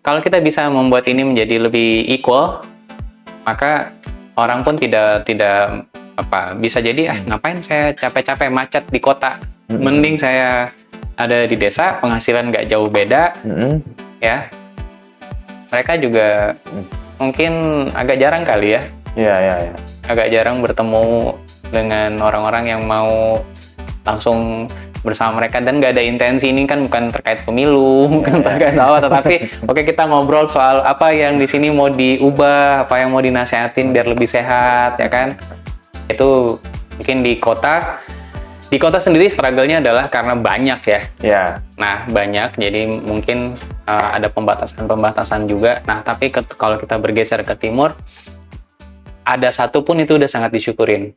kalau kita bisa membuat ini menjadi lebih equal, maka orang pun tidak bisa jadi ngapain saya capek-capek macet di kota, mending saya ada di desa, penghasilan nggak jauh beda, ya. Mereka juga mungkin agak jarang kali ya. Iya. Agak jarang bertemu dengan orang-orang yang mau langsung bersama mereka, dan nggak ada intensi. Ini kan bukan terkait pemilu, bukan terkait apa, tetapi oke, kita ngobrol soal apa yang di sini mau diubah, apa yang mau dinasehatin biar lebih sehat, ya kan? Itu mungkin di kota sendiri struggle-nya adalah karena banyak ya. Iya. Nah, banyak, jadi mungkin ada pembatasan juga. Nah, tapi kalau kita bergeser ke timur, ada satu pun itu udah sangat disyukurin.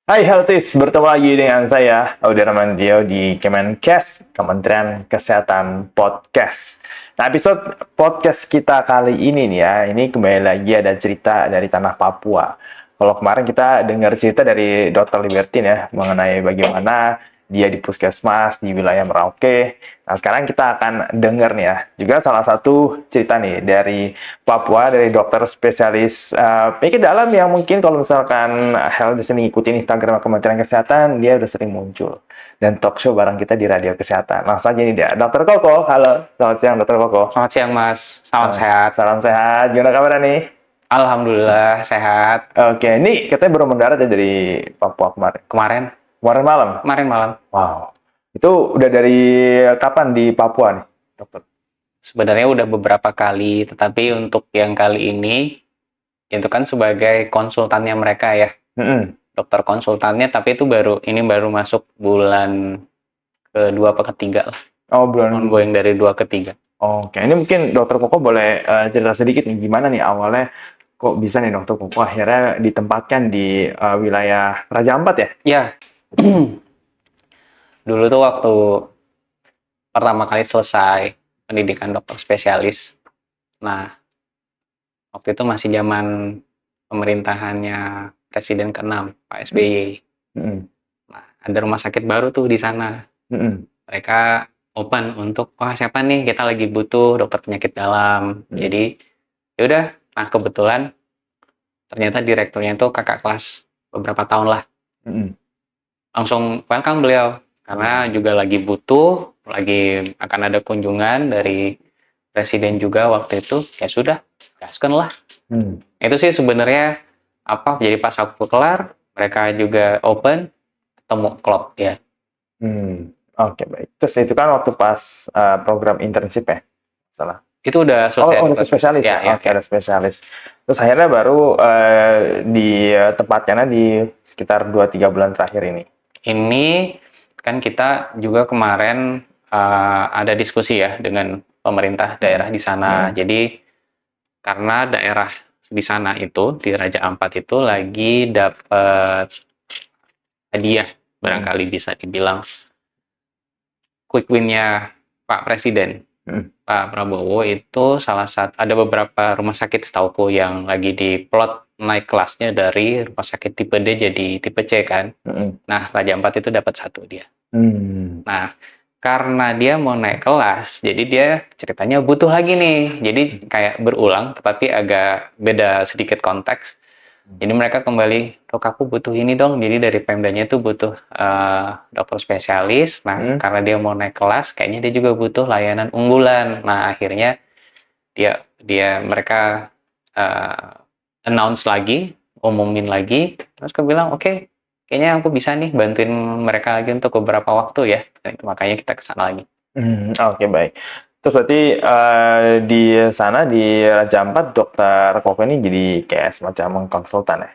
Hai Healthies, bertemu lagi dengan saya, Audy Ramandio di Kemenkes, Kementerian Kesehatan Podcast. Nah, episode podcast kita kali ini nih ya, ini kembali lagi ada cerita dari tanah Papua. Kalau kemarin kita dengar cerita dari Dr. Libertine ya, mengenai bagaimana dia di puskesmas di wilayah Merauke. Nah, sekarang kita akan dengar nih ya, juga salah satu cerita nih dari Papua, dari dokter spesialis penyakit dalam yang mungkin kalau misalkan Health sering ngikutin Instagram Kementerian Kesehatan, dia udah sering muncul. Dan talk show bareng kita di Radio Kesehatan. Langsung aja nih dia, Dr. Koko. Halo, selamat siang Dr. Koko. Selamat siang Mas, salam sehat. Salam sehat, gimana kabarnya nih? Alhamdulillah, sehat. Oke, ini katanya baru mendarat ya dari Papua kemarin. Kemarin malam? Wow. Itu udah dari kapan di Papua nih, dokter? Sebenarnya udah beberapa kali, tetapi untuk yang kali ini, itu kan sebagai konsultannya mereka ya. Dokter konsultannya, tapi itu baru masuk bulan kedua atau ketiga lah. Oh, bulan ongoing dari 2 ke 3. Oke, ini mungkin dokter Koko boleh cerita sedikit nih, gimana nih awalnya kok bisa nih dokter Koko akhirnya ditempatkan di wilayah Raja Ampat ya? Ya. Dulu tuh waktu pertama kali selesai pendidikan dokter spesialis. Nah, waktu itu masih zaman pemerintahannya Presiden ke-6, Pak SBY. Nah, ada rumah sakit baru tuh di sana. Mereka open untuk, wah siapa nih, kita lagi butuh dokter penyakit dalam. Jadi, yaudah. Nah, kebetulan ternyata direkturnya itu kakak kelas beberapa tahun lah. Langsung welcome beliau, karena juga lagi butuh, lagi akan ada kunjungan dari presiden juga waktu itu. Ya sudah, gaskan lah. Itu sih sebenarnya jadi pas aku kelar, mereka juga open, ketemu klop ya. Oke, baik. Terus itu kan waktu pas program internship ya? Salah. Itu udah selesai. Oh, udah spesialis ya? Oke, ada spesialis. Terus akhirnya baru ditempatkannya di sekitar 2-3 bulan terakhir ini. Ini kan kita juga kemarin ada diskusi ya dengan pemerintah daerah di sana. Jadi karena daerah di sana itu, di Raja Ampat itu lagi dapat hadiah, barangkali bisa dibilang quick win-nya Pak Presiden. Pak Prabowo itu ada beberapa rumah sakit setauku yang lagi diplot naik kelasnya dari rumah sakit tipe D jadi tipe C kan. Nah, Raja Ampat itu dapat 1 dia. Nah, karena dia mau naik kelas, jadi dia ceritanya butuh lagi nih. Jadi kayak berulang, tetapi agak beda sedikit konteks. Jadi mereka kembali, dok aku butuh ini dong. Jadi dari Pemdanya itu butuh dokter spesialis. Nah, karena dia mau naik kelas, kayaknya dia juga butuh layanan unggulan. Nah, akhirnya mereka announce lagi, umumin lagi. Terus aku bilang, oke, kayaknya aku bisa nih bantuin mereka lagi untuk beberapa waktu ya. Dan itu makanya kita kesana lagi. Oke, baik. Terus berarti di sana di Raja Ampat dokter Koko ini jadi kayak semacam konsultan ya?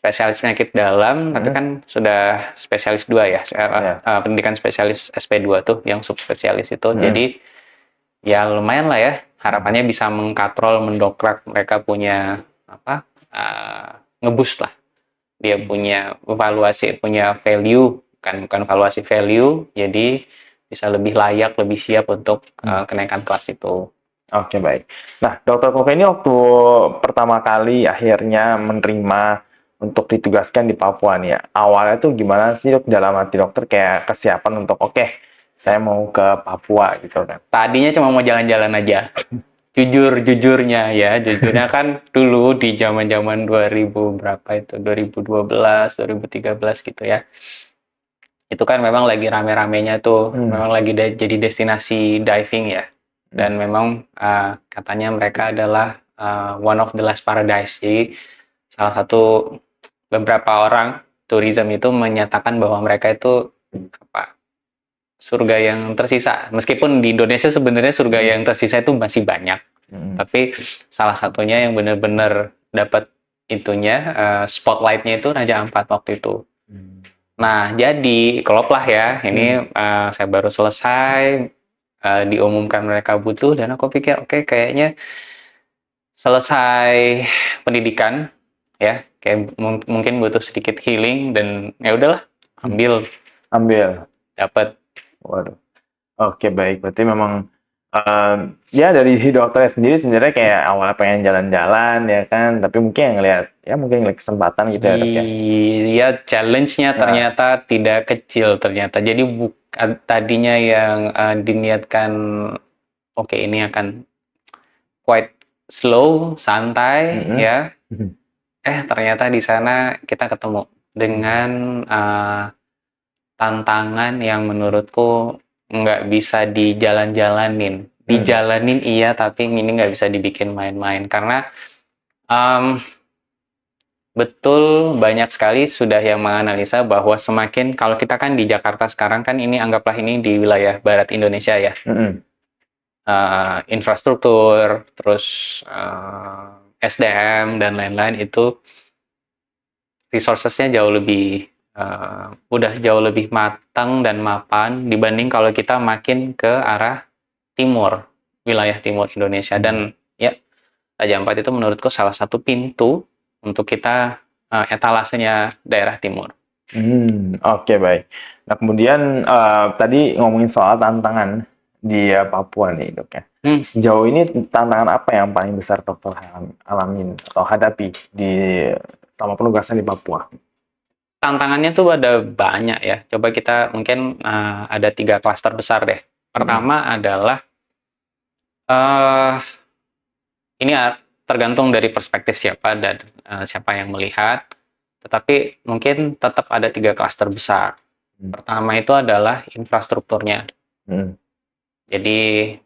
Spesialis penyakit dalam, tapi kan sudah spesialis 2 ya. Pendidikan spesialis SP2 tuh yang subspesialis itu. Jadi ya lumayan lah ya. Harapannya bisa mengkatrol, mendokrak mereka punya ngeboost lah. Dia punya evaluasi, punya value, bukan valuasi value. Jadi bisa lebih layak, lebih siap untuk kenaikan kelas itu. Oke, baik. Nah, dokter Koko ini waktu pertama kali akhirnya menerima untuk ditugaskan di Papua nih ya. Awalnya tuh gimana sih dok dalam hati dokter kayak kesiapan untuk oke, saya mau ke Papua gitu kan. Tadinya cuma mau jalan-jalan aja. Jujurnya kan dulu di zaman-zaman 2000 berapa itu, 2012, 2013 gitu ya. Itu kan memang lagi rame-ramenya tuh, memang lagi jadi destinasi diving ya. Dan memang katanya mereka adalah one of the last paradise. Jadi salah satu beberapa orang tourism itu menyatakan bahwa mereka itu apa, surga yang tersisa. Meskipun di Indonesia sebenarnya surga yang tersisa itu masih banyak. Tapi salah satunya yang benar-benar dapat itunya spotlightnya itu Raja Ampat waktu itu. Nah, jadi klop lah ya. Ini saya baru selesai diumumkan mereka butuh dan aku pikir oke, kayaknya selesai pendidikan ya, kayak mungkin butuh sedikit healing dan ya udahlah, ambil dapat. Waduh. Oke, baik. Berarti memang ya dari dokternya sendiri sebenarnya kayak awalnya pengen jalan-jalan ya kan, tapi mungkin yang ngelihat ya mungkin ngelihat kesempatan gitu ya dok ya. Iya, challenge-nya ternyata tidak kecil ternyata. Jadi tadinya yang diniatkan oke ini akan quite slow, santai ya. Ternyata di sana kita ketemu dengan tantangan yang menurutku nggak bisa dijalan-jalanin. Dijalanin iya, tapi ini nggak bisa dibikin main-main. Karena betul banyak sekali sudah yang menganalisa bahwa semakin, kalau kita kan di Jakarta sekarang kan ini anggaplah ini di wilayah barat Indonesia ya. Infrastruktur, terus SDM dan lain-lain itu resources-nya jauh lebih udah jauh lebih matang dan mapan dibanding kalau kita makin ke arah timur, wilayah timur Indonesia. Dan ya, Raja Ampat itu menurutku salah satu pintu untuk kita etalasenya daerah timur. Oke, baik. Nah, kemudian tadi ngomongin soal tantangan di Papua nih dok ya. Sejauh ini tantangan apa yang paling besar dokter alamin atau hadapi selama penugasan di Papua? Tantangannya tuh ada banyak ya. Coba kita mungkin ada 3 klaster besar deh. Pertama adalah ini tergantung dari perspektif siapa dan siapa yang melihat. Tetapi mungkin tetap ada 3 klaster besar. Pertama itu adalah infrastrukturnya. Jadi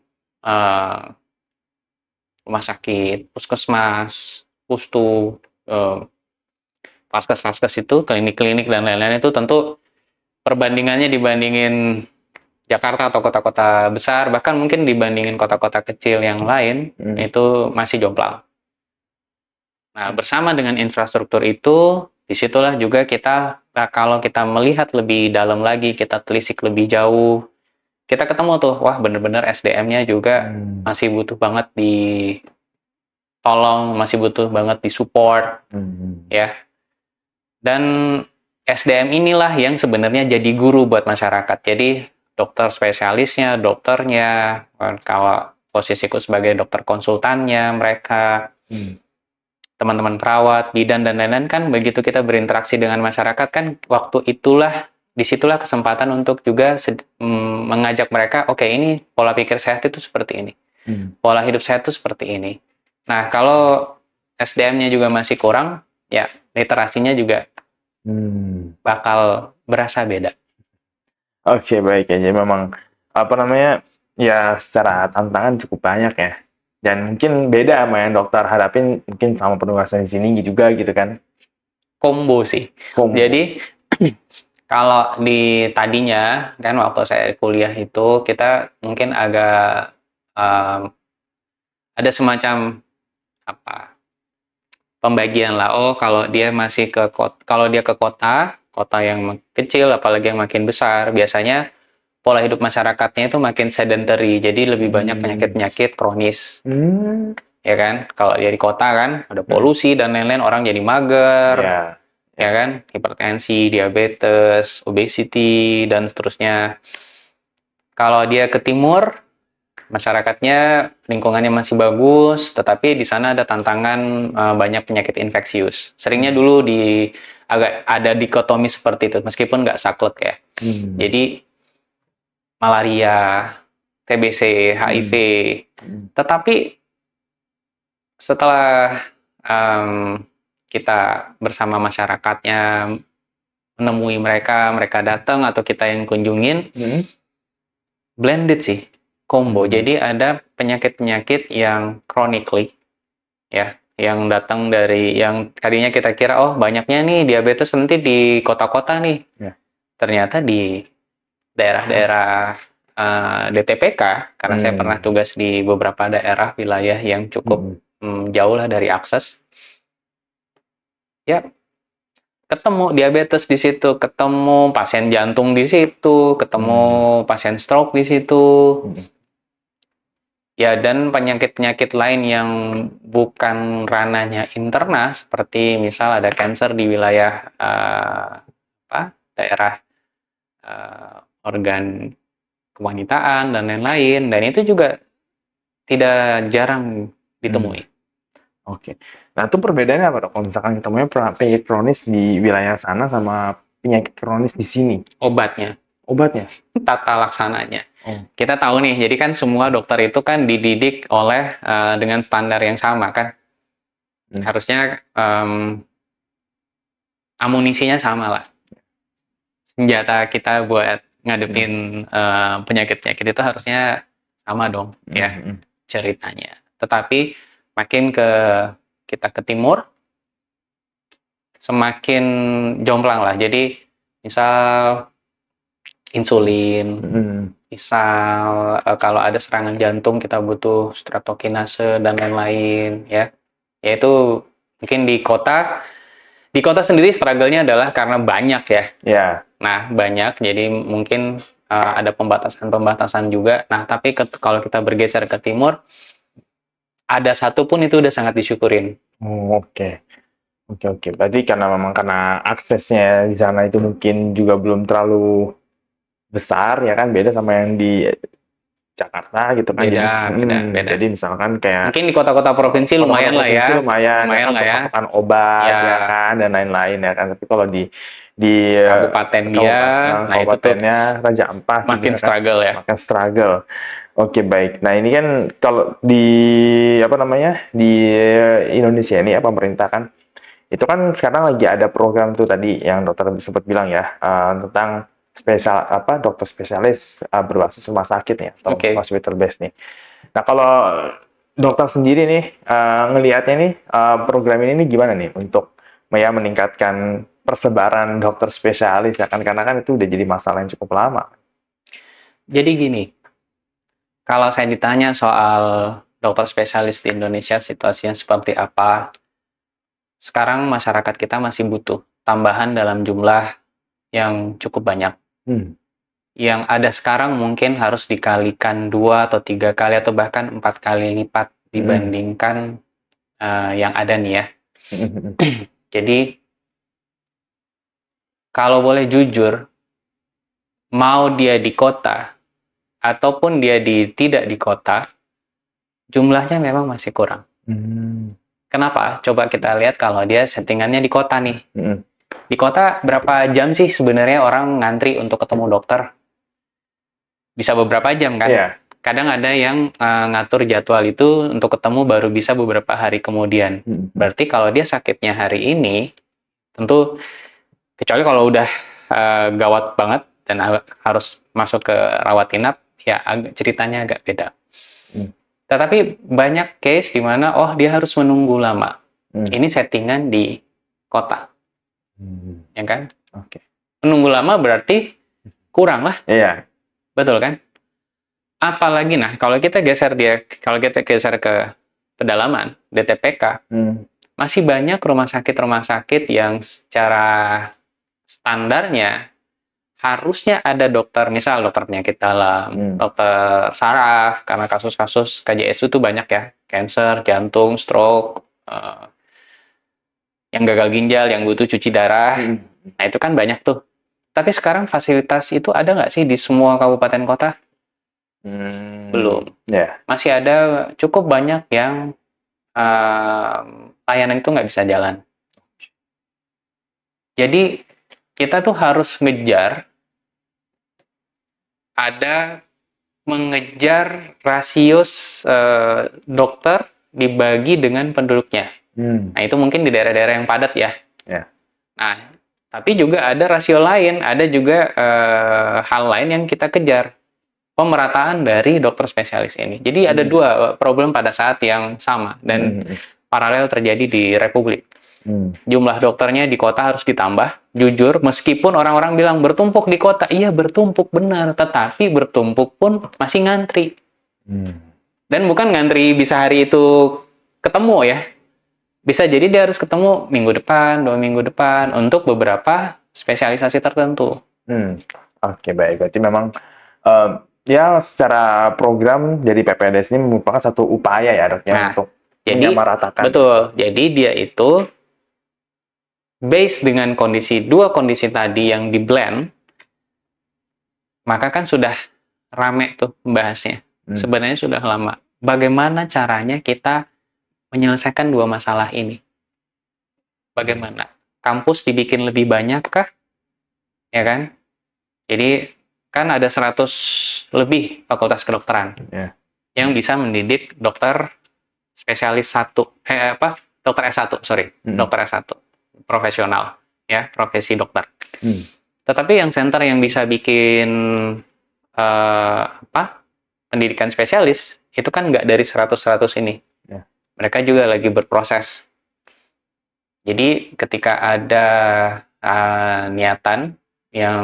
rumah sakit, puskesmas, pustu, vaskes itu, klinik-klinik dan lain-lain itu tentu perbandingannya dibandingin Jakarta atau kota-kota besar, bahkan mungkin dibandingin kota-kota kecil yang lain, itu masih jomplang. Nah, bersama dengan infrastruktur itu, disitulah juga kita, kalau kita melihat lebih dalam lagi, kita telisik lebih jauh, kita ketemu tuh, wah bener-bener SDM-nya juga masih butuh banget ditolong, masih butuh banget disupport, ya. Dan SDM inilah yang sebenarnya jadi guru buat masyarakat. Jadi dokter spesialisnya, dokternya, kalau posisiku sebagai dokter konsultannya, mereka, teman-teman perawat, bidan, dan lain-lain kan begitu kita berinteraksi dengan masyarakat kan waktu itulah, disitulah kesempatan untuk juga mengajak mereka, oke ini pola pikir sehat itu seperti ini. Pola hidup sehat itu seperti ini. Nah, kalau SDM-nya juga masih kurang, ya literasinya juga bakal berasa beda. Oke, baik ya. Jadi memang apa namanya ya secara tantangan cukup banyak ya. Dan mungkin beda sama yang dokter hadapin mungkin sama penugasan di sini juga gitu kan. Combo sih. Jadi kalau di tadinya kan waktu saya kuliah itu kita mungkin agak ada semacam apa pembagian lah. Oh, kalau dia masih kalau dia ke kota yang kecil, apalagi yang makin besar, biasanya pola hidup masyarakatnya itu makin sedentary, jadi lebih banyak penyakit-penyakit kronis. Ya kan? Kalau dia di kota kan ada polusi dan lain-lain, orang jadi mager. Ya kan? Hipertensi, diabetes, obesity dan seterusnya. Kalau dia ke timur, masyarakatnya lingkungannya masih bagus, tetapi di sana ada tantangan banyak penyakit infeksius. Seringnya dulu agak ada dikotomi seperti itu, meskipun nggak saklek ya. Jadi malaria, TBC, HIV. Tetapi setelah kita bersama masyarakatnya menemui mereka datang atau kita yang kunjungin, blended sih, combo. Jadi ada penyakit-penyakit yang chronically, ya, yang datang dari yang tadinya kita kira banyaknya nih diabetes nanti di kota-kota nih, ternyata di daerah-daerah DTPK, karena saya pernah tugas di beberapa daerah wilayah yang cukup jauh lah dari akses, ya ketemu diabetes di situ, ketemu pasien jantung di situ, ketemu pasien stroke di situ, ya, dan penyakit-penyakit lain yang bukan ranahnya interna, seperti misal ada kanker di wilayah daerah organ kewanitaan dan lain-lain, dan itu juga tidak jarang ditemui. Oke. Nah, itu perbedaannya apa, Dok? Kalau misalkan ketemunya penyakit kronis di wilayah sana sama penyakit kronis di sini? Obatnya, tata laksananya. Kita tahu nih, jadi kan semua dokter itu kan dididik oleh dengan standar yang sama kan. Harusnya amunisinya sama lah. Senjata kita buat ngadepin penyakit-penyakit itu harusnya sama dong, ya, ceritanya. Tetapi makin kita ke timur, semakin jomplang lah. Jadi misal insulin, misal kalau ada serangan jantung kita butuh streptokinase dan lain-lain, ya. Yaitu mungkin di kota sendiri struggle-nya adalah karena banyak ya. Nah, banyak, jadi mungkin ada pembatasan juga. Nah, tapi kalau kita bergeser ke timur, ada satu pun itu udah sangat disyukurin. Oke. Berarti karena aksesnya di sana itu mungkin juga belum terlalu besar, ya kan, beda sama yang di Jakarta gitu kan. Beda. Jadi misalkan kayak mungkin di kota-kota provinsi lumayan lah ya. Lumayan lah ya. Pasokan obat ya kan, dan lain-lain ya kan. Tapi kalau di kabupaten kabupatennya Raja Ampat makin gitu, struggle ya. Makin struggle. Oke, baik. Nah, ini kan kalau di di Indonesia ini pemerintah kan itu kan sekarang lagi ada program tuh tadi yang dokter sempat bilang ya, tentang dokter spesialis berbasis rumah sakit ya, atau hospital based nih. Nah, kalau dokter sendiri nih ngelihatnya nih program ini gimana nih untuk meningkatkan persebaran dokter spesialis ya kan, karena kan itu udah jadi masalah yang cukup lama. Jadi gini, kalau saya ditanya soal dokter spesialis di Indonesia situasinya seperti apa, sekarang masyarakat kita masih butuh tambahan dalam jumlah yang cukup banyak. Yang ada sekarang mungkin harus dikalikan 2 atau 3 kali atau bahkan 4 kali lipat dibandingkan yang ada nih ya. Jadi kalau boleh jujur, mau dia di kota ataupun dia tidak di kota, jumlahnya memang masih kurang. Kenapa? Coba kita lihat kalau dia settingannya di kota nih. Di kota berapa jam sih sebenarnya orang ngantri untuk ketemu dokter? Bisa beberapa jam kan? Kadang ada yang ngatur jadwal itu untuk ketemu baru bisa beberapa hari kemudian. Berarti kalau dia sakitnya hari ini, tentu kecuali kalau udah gawat banget dan harus masuk ke rawat inap, ya ceritanya agak beda. Tetapi banyak case di mana dia harus menunggu lama. Ini settingan di kota. Ya kan? Menunggu lama berarti kurang lah. Betul kan? Apalagi kalau kita geser ke pedalaman DTPK, masih banyak rumah sakit yang secara standarnya harusnya ada dokter, misal dokter penyakit dalam, dokter saraf, karena kasus-kasus KJSU itu banyak ya, kanker, jantung, stroke, yang gagal ginjal, yang butuh cuci darah. Nah, itu kan banyak tuh. Tapi sekarang fasilitas itu ada nggak sih di semua kabupaten kota? Belum. Ya. Masih ada cukup banyak yang layanan itu nggak bisa jalan. Jadi kita tuh harus mengejar rasio dokter dibagi dengan penduduknya. Nah, itu mungkin di daerah-daerah yang padat ya. Ya. Nah, tapi juga ada rasio lain, ada juga hal lain yang kita kejar. Pemerataan dari dokter spesialis ini. Jadi ada dua problem pada saat yang sama dan paralel terjadi di Republik. Jumlah dokternya di kota harus ditambah. Jujur, meskipun orang-orang bilang bertumpuk di kota, iya bertumpuk benar, tetapi bertumpuk pun masih ngantri. Dan bukan ngantri bisa hari itu ketemu ya. Bisa jadi dia harus ketemu minggu depan, 2 minggu depan untuk beberapa spesialisasi tertentu. Oke, baik. Berarti memang ya secara program dari PPDS ini merupakan satu upaya ya dok ya untuk menyamaratakan. Betul. Jadi dia itu based dengan dua kondisi tadi yang di blend, maka kan sudah rame tuh membahasnya. Sebenarnya sudah lama. Bagaimana caranya kita menyelesaikan dua masalah ini? Bagaimana? Kampus dibikin lebih banyak kah? Ya kan? Jadi kan ada 100 lebih fakultas kedokteran yang bisa mendidik dokter spesialis dokter S1, dokter S1 profesional ya, profesi dokter. Tetapi yang center yang bisa bikin pendidikan spesialis itu kan nggak dari 100 ini. Mereka juga lagi berproses. Jadi ketika ada niatan yang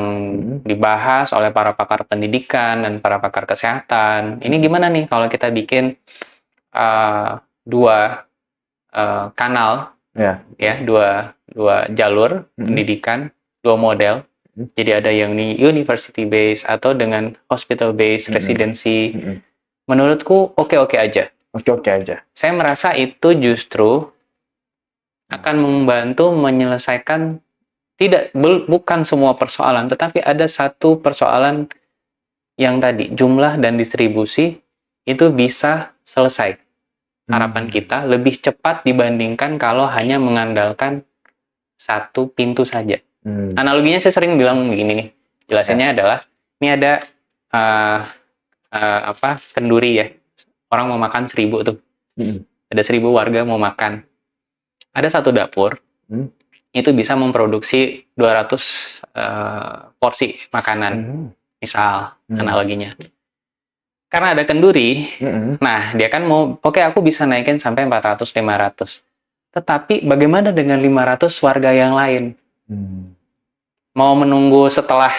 dibahas oleh para pakar pendidikan dan para pakar kesehatan, ini gimana nih kalau kita bikin dua kanal, dua jalur pendidikan, dua model. Jadi ada yang university based atau dengan hospital based residency. Menurutku oke-oke aja. Saya merasa itu justru akan membantu menyelesaikan bukan semua persoalan, tetapi ada satu persoalan yang tadi, jumlah dan distribusi itu bisa selesai. Harapan kita lebih cepat dibandingkan kalau hanya mengandalkan satu pintu saja. Analoginya saya sering bilang begini nih, jelasinnya adalah, ini ada kenduri ya, orang mau makan 1000 tuh. Ada 1000 warga mau makan. Ada satu dapur, itu bisa memproduksi 200 porsi makanan, misal analoginya. Karena ada kenduri, nah dia kan mau, oke aku bisa naikin sampai 400-500. Tetapi bagaimana dengan 500 warga yang lain? Mau menunggu setelah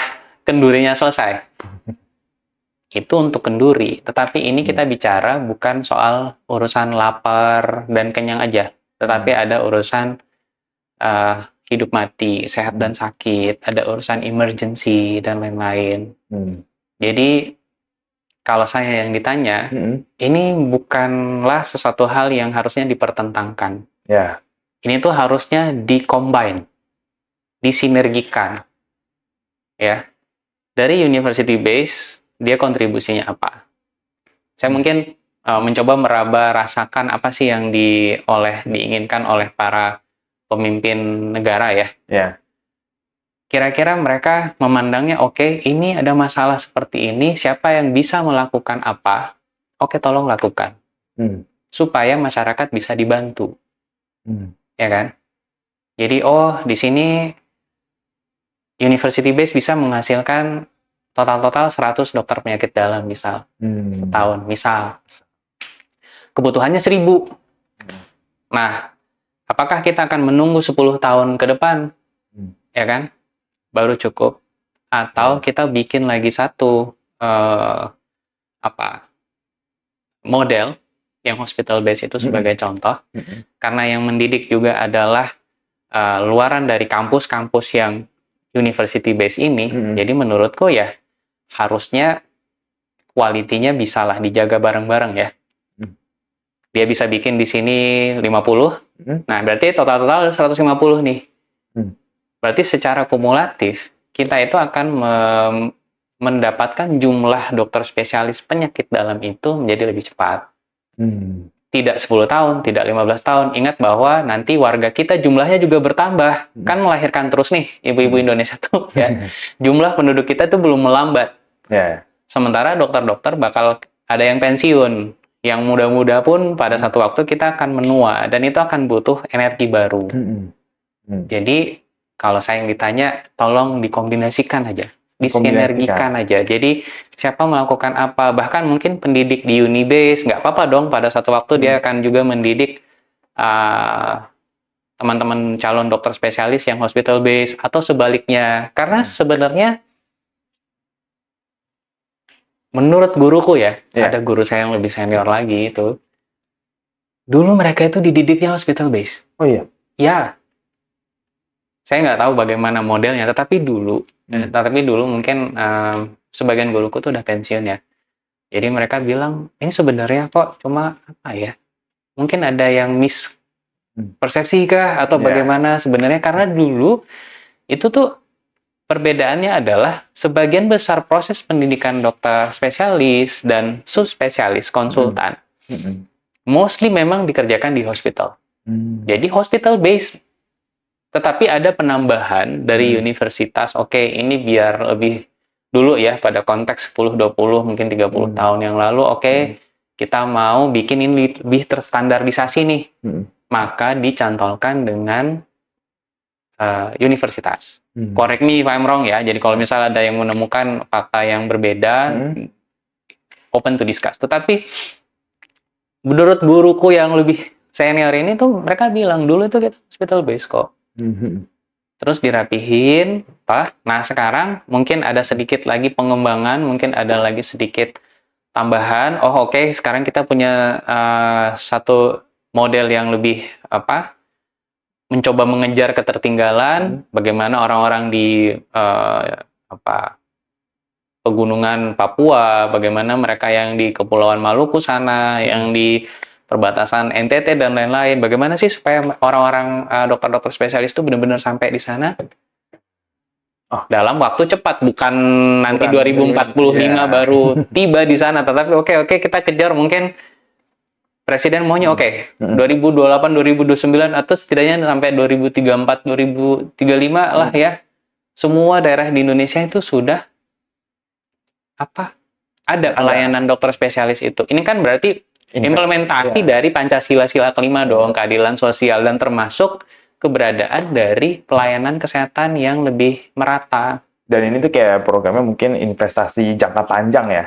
kendurinya selesai? Itu untuk kenduri. Tetapi ini kita bicara bukan soal urusan lapar dan kenyang aja. Tetapi ada urusan hidup mati, sehat dan sakit, ada urusan emergency dan lain-lain. Jadi kalau saya yang ditanya, ini bukanlah sesuatu hal yang harusnya dipertentangkan. Ini tuh harusnya di-combine, disinergikan. Ya. Dari university base, dia kontribusinya apa? Saya mungkin mencoba meraba rasakan apa sih yang diinginkan oleh para pemimpin negara ya. Kira-kira mereka memandangnya, oke, ini ada masalah seperti ini, siapa yang bisa melakukan apa? Oke, tolong lakukan. Supaya masyarakat bisa dibantu. Ya kan? Jadi, di sini university base bisa menghasilkan total 100 dokter penyakit dalam misal. Setahun, misal. Kebutuhannya 1000. Nah, apakah kita akan menunggu 10 tahun ke depan? Ya kan? Baru cukup. Atau kita bikin lagi satu model yang hospital base itu sebagai contoh. Karena yang mendidik juga adalah luaran dari kampus-kampus yang university base ini. Jadi menurutku ya harusnya kualitinya bisalah dijaga bareng-bareng ya. Dia bisa bikin di sini 50. Nah, berarti total 150 nih. Berarti secara kumulatif kita itu akan mendapatkan jumlah dokter spesialis penyakit dalam itu menjadi lebih cepat. Tidak 10 tahun, tidak 15 tahun. Ingat bahwa nanti warga kita jumlahnya juga bertambah. Kan melahirkan terus nih, ibu-ibu Indonesia tuh ya. Jumlah penduduk kita tuh belum melambat. Sementara dokter-dokter bakal ada yang pensiun. Yang muda-muda pun pada satu waktu kita akan menua. Dan itu akan butuh energi baru. Jadi, kalau saya yang ditanya, tolong dikombinasikan aja. Disinergikan aja. Jadi siapa melakukan apa, bahkan mungkin pendidik di Unibase nggak apa-apa dong, pada satu waktu dia akan juga mendidik teman-teman calon dokter spesialis yang hospital base atau sebaliknya, karena sebenarnya menurut guruku ya, ada guru saya yang lebih senior lagi itu, dulu mereka itu dididiknya hospital base. Oh iya? Ya, saya nggak tahu bagaimana modelnya, tetapi dulu mungkin sebagian guruku tuh udah pensiun ya. Jadi mereka bilang, ini sebenarnya kok cuma apa ya? Mungkin ada yang mispersepsi kah atau bagaimana sebenarnya, karena dulu itu tuh perbedaannya adalah sebagian besar proses pendidikan dokter spesialis dan subspesialis konsultan mostly memang dikerjakan di hospital. Jadi hospital base. Tetapi ada penambahan dari universitas, ini biar lebih dulu ya, pada konteks 10, 20, mungkin 30 tahun yang lalu, kita mau bikin ini lebih terstandarisasi nih. Maka dicantolkan dengan universitas. Correct me if I'm wrong ya, jadi kalau misalnya ada yang menemukan fakta yang berbeda, open to discuss. Tetapi menurut guruku yang lebih senior ini tuh, mereka bilang dulu itu kita hospital base kok. Terus dirapihin, nah sekarang mungkin ada sedikit lagi pengembangan, mungkin ada lagi sedikit tambahan. Sekarang kita punya satu model yang lebih mencoba mengejar ketertinggalan. Bagaimana orang-orang di pegunungan Papua, bagaimana mereka yang di Kepulauan Maluku sana, yang di perbatasan NTT dan lain-lain, bagaimana sih supaya orang-orang dokter-dokter spesialis itu benar-benar sampai di sana dalam waktu cepat, bukan nanti 2045 baru tiba di sana, tetapi kita kejar, mungkin presiden maunya 2028, 2029 atau setidaknya sampai 2034, 2035 lah ya, semua daerah di Indonesia itu sudah ada pelayanan dokter spesialis itu. Ini kan berarti implementasi dari Pancasila sila kelima dong, keadilan sosial, dan termasuk keberadaan dari pelayanan kesehatan yang lebih merata. Dan ini tuh kayak programnya mungkin investasi jangka panjang ya.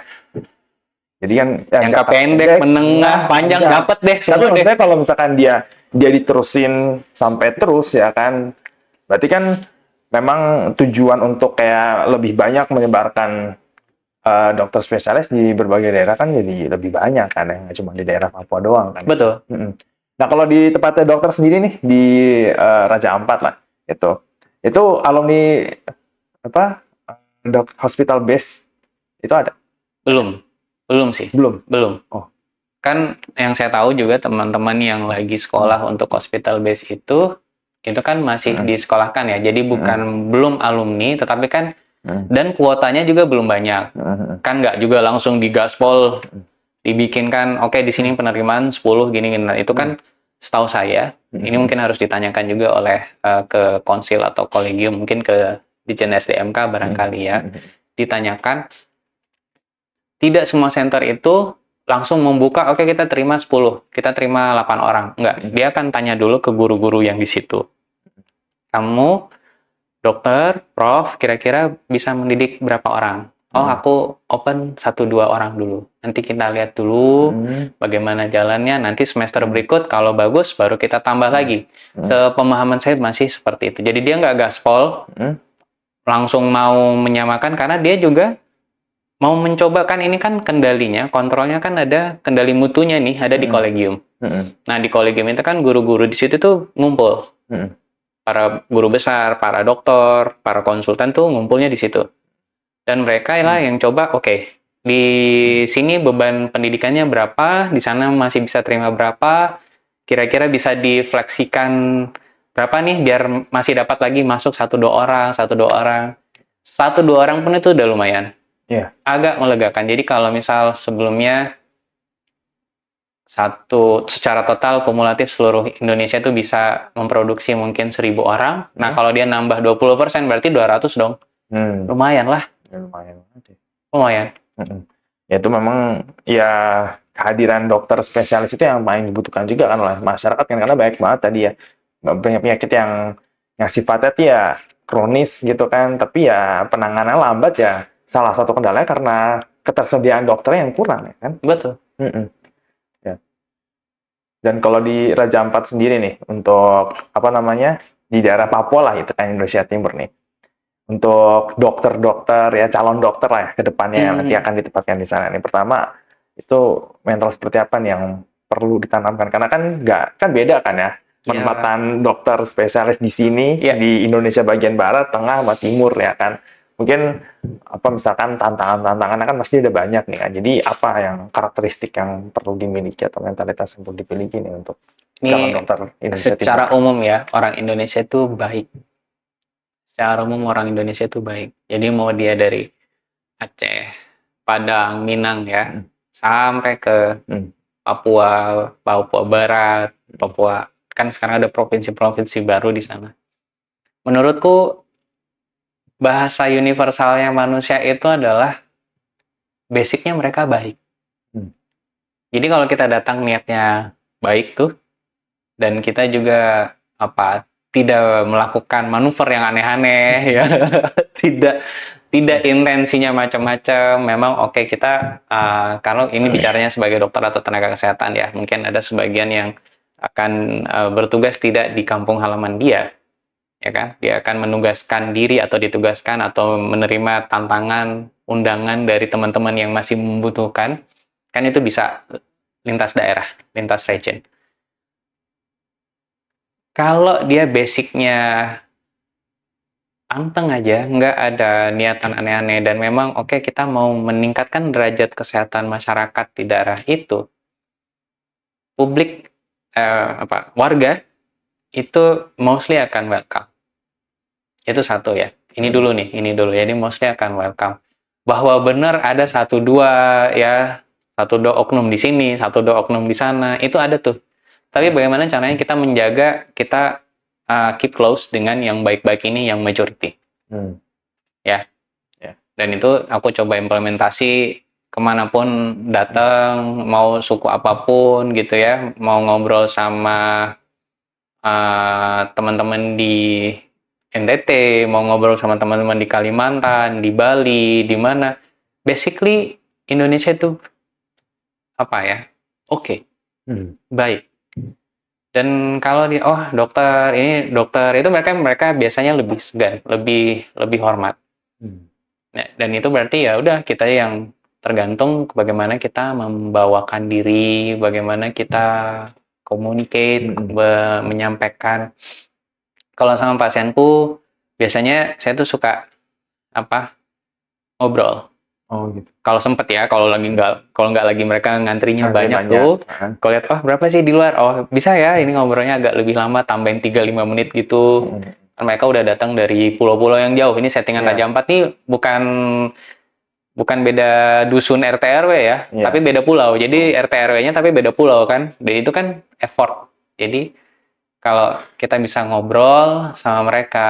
Jadi kan jangka pendek, menengah, panjang dapat deh. Tapi maksudnya kalau misalkan dia diterusin sampai terus ya kan, berarti kan memang tujuan untuk kayak lebih banyak menyebarkan dokter spesialis di berbagai daerah kan jadi lebih banyak kan, nggak cuma di daerah Papua doang kan. Betul. Nah kalau di tempatnya dokter sendiri nih di Raja Ampat lah itu alumni hospital base itu ada? Belum sih. Belum. Kan yang saya tahu juga teman-teman yang lagi sekolah untuk hospital base itu kan masih disekolahkan ya. Jadi belum alumni, tetapi kan dan kuotanya juga belum banyak. Kan nggak juga langsung digaspol, dibikinkan, di sini penerimaan 10 gini. Nah, itu kan setahu saya, ini mungkin harus ditanyakan juga oleh ke konsil atau kolegium, mungkin ke Ditjen SDMK barangkali ya. Ditanyakan, tidak semua center itu langsung membuka, kita terima 10, kita terima 8 orang. Enggak, dia akan tanya dulu ke guru-guru yang di situ. Kamu dokter, prof, kira-kira bisa mendidik berapa orang? Aku open 1-2 orang dulu. Nanti kita lihat dulu bagaimana jalannya. Nanti semester berikut kalau bagus baru kita tambah lagi. Sepemahaman saya masih seperti itu. Jadi dia nggak gaspol, langsung mau menyamakan, karena dia juga mau mencoba, kan ini kan kendalinya, kontrolnya kan ada kendali mutunya nih, ada di kolegium. Nah di kolegium itu kan guru-guru di situ tuh ngumpul. Para guru besar, para dokter, para konsultan tuh ngumpulnya di situ. Dan mereka lah yang coba, di sini beban pendidikannya berapa, di sana masih bisa terima berapa, kira-kira bisa difleksikan berapa nih, biar masih dapat lagi masuk 1-2 orang. 1-2 orang pun itu udah lumayan. Iya. agak melegakan. Jadi kalau misal sebelumnya secara total kumulatif seluruh Indonesia itu bisa memproduksi mungkin 1.000 orang. Nah, kalau dia nambah 20% berarti 200 dong. Lumayan lah. Ya, lumayan banget ya. Lumayan. Ya itu memang ya kehadiran dokter spesialis itu yang paling dibutuhkan juga kan oleh masyarakat kan, karena banyak banget tadi ya banyak penyakit yang sifatnya tuh ya kronis gitu kan, tapi ya penanganan lambat ya salah satu kendalanya karena ketersediaan dokter yang kurang ya kan. Betul. Ya. Dan kalau di Raja Ampat sendiri nih untuk apa namanya di daerah Papua lah itu kan Indonesia Timur nih, untuk dokter-dokter ya calon dokter lah ya ke depannya yang nanti akan ditempatkan di sana. Ini pertama itu mental seperti apa nih yang perlu ditanamkan, karena kan beda kan ya penempatan dokter spesialis di sini di Indonesia bagian barat, tengah, sama timur ya kan. Mungkin apa misalkan tantangannya kan pasti ada banyak nih kan. Jadi apa yang karakteristik yang perlu dimiliki atau mentalitas yang perlu dimiliki nih untuk calon dokter Indonesia secara Timur? umum ya, orang Indonesia itu baik. Secara umum orang Indonesia itu baik. Jadi mau dia dari Aceh, Padang, Minang ya, sampai ke Papua, Papua Barat, Papua. Kan sekarang ada provinsi-provinsi baru di sana. Menurutku bahasa universalnya manusia itu adalah basicnya mereka baik. Jadi kalau kita datang niatnya baik tuh, dan kita juga tidak melakukan manuver yang aneh-aneh ya, tidak intensinya macam-macam. Memang oke, kita kalau ini bicaranya sebagai dokter atau tenaga kesehatan ya, mungkin ada sebagian yang akan bertugas tidak di kampung halaman dia, ya kan? Dia akan menugaskan diri atau ditugaskan atau menerima tantangan undangan dari teman-teman yang masih membutuhkan, kan itu bisa lintas daerah, lintas region. Kalau dia basicnya anteng aja, nggak ada niatan aneh-aneh, dan memang oke, kita mau meningkatkan derajat kesehatan masyarakat di daerah itu, publik warga itu mostly akan welcome. Itu satu ya. Ini dulu. Jadi mostly akan welcome. Bahwa benar ada satu dua oknum di sini, satu dua oknum di sana, itu ada tuh. Tapi bagaimana caranya kita menjaga, kita keep close dengan yang baik-baik ini, yang majority. Ya. Dan itu aku coba implementasi kemanapun datang, mau suku apapun gitu ya, mau ngobrol sama teman-teman di NTT, mau ngobrol sama teman-teman di Kalimantan, di Bali, di mana. Basically Indonesia itu oke. Baik. Dan kalau dokter itu mereka biasanya lebih segan, lebih hormat. Nah, dan itu berarti ya udah, kita yang tergantung bagaimana kita membawakan diri, bagaimana kita communicate, menyampaikan. Kalau sama pasienku biasanya saya tuh suka ngobrol. Oh gitu. Kalau sempet ya, kalau nggak lagi mereka ngantrinya banyak tuh, kalau lihat berapa sih di luar, bisa ya ini ngobrolnya agak lebih lama, tambahin 3-5 menit gitu. Mereka udah datang dari pulau-pulau yang jauh. Ini settingan Raja Ampat nih bukan beda dusun RT RW ya, tapi beda pulau. Jadi RT RW-nya tapi beda pulau kan. Dan itu kan effort. Jadi kalau kita bisa ngobrol sama mereka,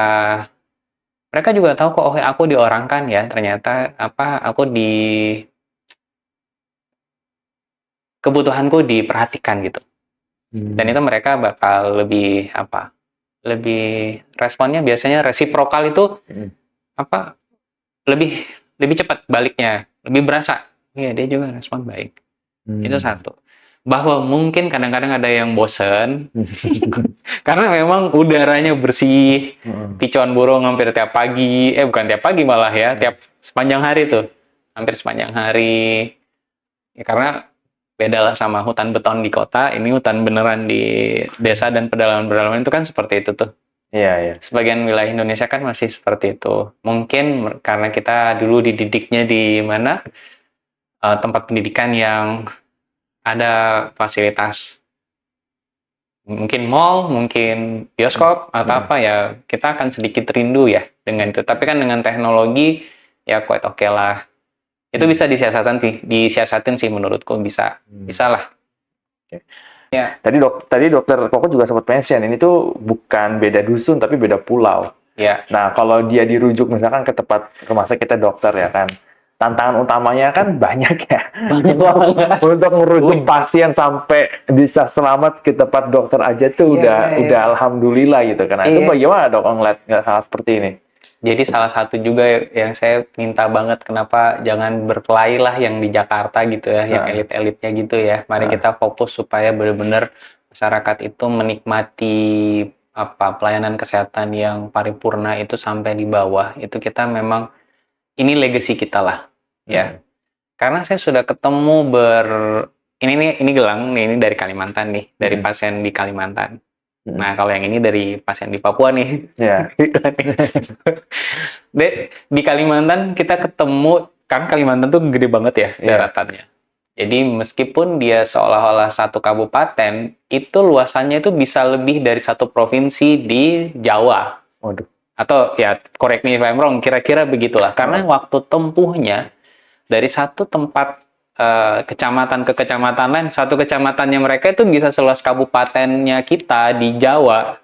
mereka juga tahu kok, aku diorangkan ya, ternyata kebutuhanku diperhatikan gitu. Dan itu mereka bakal lebih responnya biasanya resiprokal itu lebih cepat baliknya, lebih berasa. Iya, dia juga respon baik. Itu satu. Bahwa mungkin kadang-kadang ada yang bosen karena memang udaranya bersih, kicauan burung hampir tiap pagi, bukan tiap pagi malah ya, tiap sepanjang hari tuh, hampir sepanjang hari. Ya, karena beda lah sama hutan beton di kota, ini hutan beneran di desa dan pedalaman-pedalaman itu kan seperti itu tuh. Iya. Sebagian wilayah Indonesia kan masih seperti itu. Mungkin karena kita dulu dididiknya di mana tempat pendidikan yang ada fasilitas, mungkin mall, mungkin bioskop atau ya, kita akan sedikit rindu ya dengan itu. Tapi kan dengan teknologi ya quite oke lah. Itu bisa disiasatin sih menurutku, bisa lah. Ya. Tadi dokter Koko juga sempat mention ini tuh bukan beda dusun tapi beda pulau. Ya. Nah, kalau dia dirujuk misalkan ke tempat rumah sakit dokter ya kan, tantangan utamanya kan banyak ya. Banyak banget. Untuk ngerujuk pasien sampai bisa selamat ke tempat dokter aja tuh udah alhamdulillah gitu kan. Nah, itu bagaimana dok ngeliat hal seperti ini? Jadi salah satu juga yang saya minta banget kenapa jangan berkelahi lah yang di Jakarta gitu ya, yang elit-elitnya gitu ya. Mari kita fokus supaya benar-benar masyarakat itu menikmati pelayanan kesehatan yang paripurna itu sampai di bawah. Itu kita memang ini legacy kita lah, ya. Karena saya sudah ketemu ini Gelang nih, ini dari Kalimantan nih, dari pasien di Kalimantan. Nah, kalau yang ini dari pasien di Papua nih. Ya. Di Kalimantan kita ketemu, kan Kalimantan tuh gede banget ya daratannya. Jadi meskipun dia seolah-olah satu kabupaten, itu luasannya itu bisa lebih dari satu provinsi di Jawa. Waduh. Atau ya, correct me if I'm wrong, kira-kira begitulah. Karena waktu tempuhnya dari satu tempat kecamatan ke kecamatan lain, satu kecamatannya mereka itu bisa seluas kabupatennya kita di Jawa.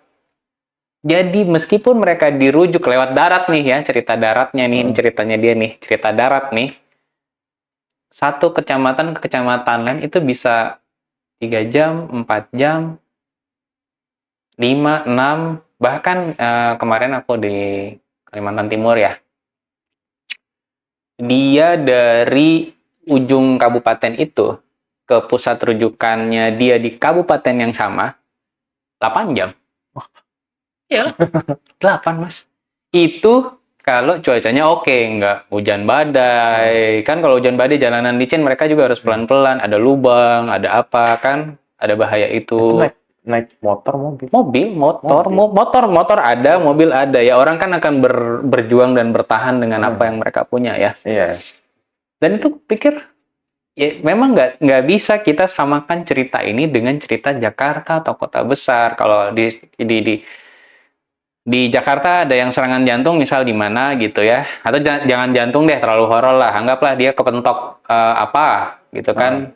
Jadi meskipun mereka dirujuk lewat darat nih ya, cerita daratnya nih, ini ceritanya dia nih, cerita darat nih, satu kecamatan ke kecamatan lain itu bisa 3 jam, 4 jam, 5, 6, bahkan kemarin aku di Kalimantan Timur ya, dia dari ujung kabupaten itu ke pusat rujukannya dia di kabupaten yang sama 8 jam. Ya, 8 mas. Itu kalau cuacanya oke, nggak hujan badai. Kan kalau hujan badai jalanan licin mereka juga harus pelan-pelan, ada lubang, ada apa kan, ada bahaya itu. Naik motor, mobil. Motor ada, mobil ada. Ya orang kan akan berjuang dan bertahan dengan apa yang mereka punya ya. Iya. Dan itu pikir ya memang nggak bisa kita samakan cerita ini dengan cerita Jakarta atau kota besar. Kalau di Jakarta ada yang serangan jantung misal di mana gitu ya, atau jangan jantung deh, terlalu horor lah, anggaplah dia kepentok apa gitu kan,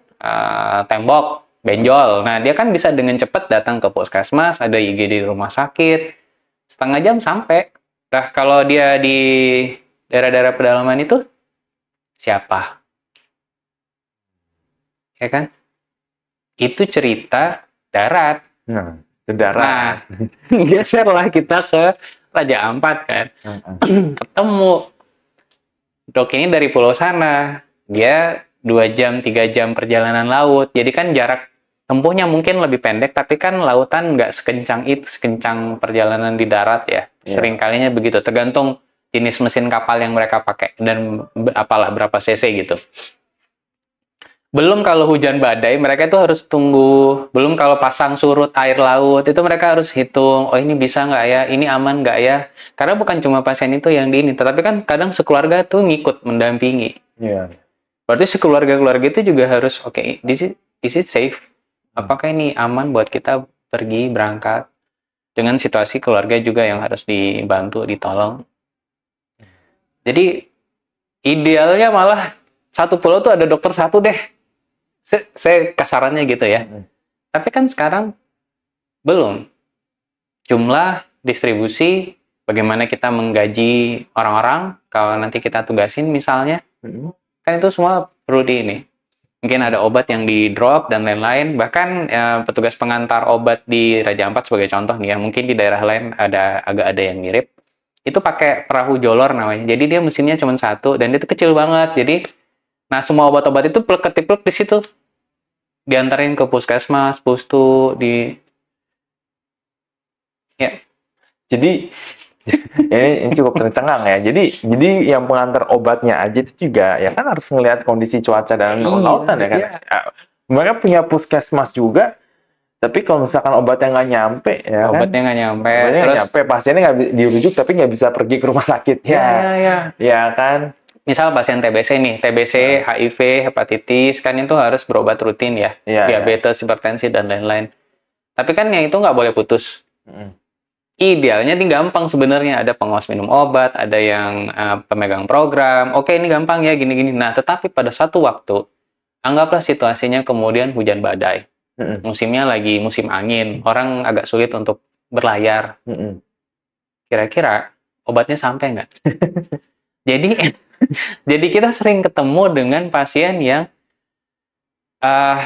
tembok, benjol. Nah dia kan bisa dengan cepat datang ke puskesmas, ada IGD di rumah sakit, setengah jam sampai. Nah kalau dia di daerah-daerah pedalaman itu siapa? Ya kan? Itu cerita darat. Darat. Geserlah kita ke Raja Ampat kan. Ketemu dok ini dari pulau sana. Dia 2 jam, 3 jam perjalanan laut. Jadi kan jarak tempuhnya mungkin lebih pendek, tapi kan lautan nggak sekencang itu, sekencang perjalanan di darat ya. Sering kalinya begitu, tergantung jenis mesin kapal yang mereka pakai dan berapa cc gitu. Belum kalau hujan badai, mereka itu harus tunggu. Belum kalau pasang surut air laut, itu mereka harus hitung, oh ini bisa nggak ya, ini aman nggak ya. Karena bukan cuma pasien itu yang di ini, tetapi kan kadang sekeluarga tuh ngikut, mendampingi. Iya. Berarti sekeluarga-keluarga itu juga harus, oke, this is safe. Apakah ini aman buat kita pergi, berangkat. Dengan situasi keluarga juga yang harus dibantu, ditolong. Jadi, idealnya malah satu pulau tuh ada dokter satu deh. Saya kasarannya gitu ya. Tapi kan sekarang belum. Jumlah distribusi, bagaimana kita menggaji orang-orang, kalau nanti kita tugasin misalnya, kan itu semua perlu ini. Mungkin ada obat yang di drop dan lain-lain. Bahkan petugas pengantar obat di Raja Ampat sebagai contoh nih ya, mungkin di daerah lain agak ada yang mirip. Itu pakai perahu jolor namanya. Jadi dia mesinnya cuma satu dan itu kecil banget. Jadi nah, semua obat-obat itu plek-ketiplek di situ. Diantarin ke puskesmas, pustu, ya. Jadi, ini cukup tercengang ya. Jadi yang pengantar obatnya aja itu juga, ya kan harus ngelihat kondisi cuaca dan lautan ya kan. Iya. Mereka punya puskesmas juga, tapi kalau misalkan obatnya nggak nyampe, ya Obatnya nggak nyampe. Terus pasiennya nggak dirujuk, tapi nggak bisa pergi ke rumah sakit. Ya kan. Misal pasien TBC nih, TBC, HIV, hepatitis, kan itu harus berobat rutin ya. Diabetes, hipertensi, dan lain-lain. Tapi kan yang itu nggak boleh putus. Idealnya ini gampang sebenarnya, ada pengawas minum obat, ada yang pemegang program. Oke, ini gampang ya gini-gini. Nah, tetapi pada satu waktu, anggaplah situasinya kemudian hujan badai. Mm-mm. Musimnya lagi musim angin, orang agak sulit untuk berlayar. Mm-mm. Kira-kira obatnya sampai nggak? Jadi jadi kita sering ketemu dengan pasien yang eh,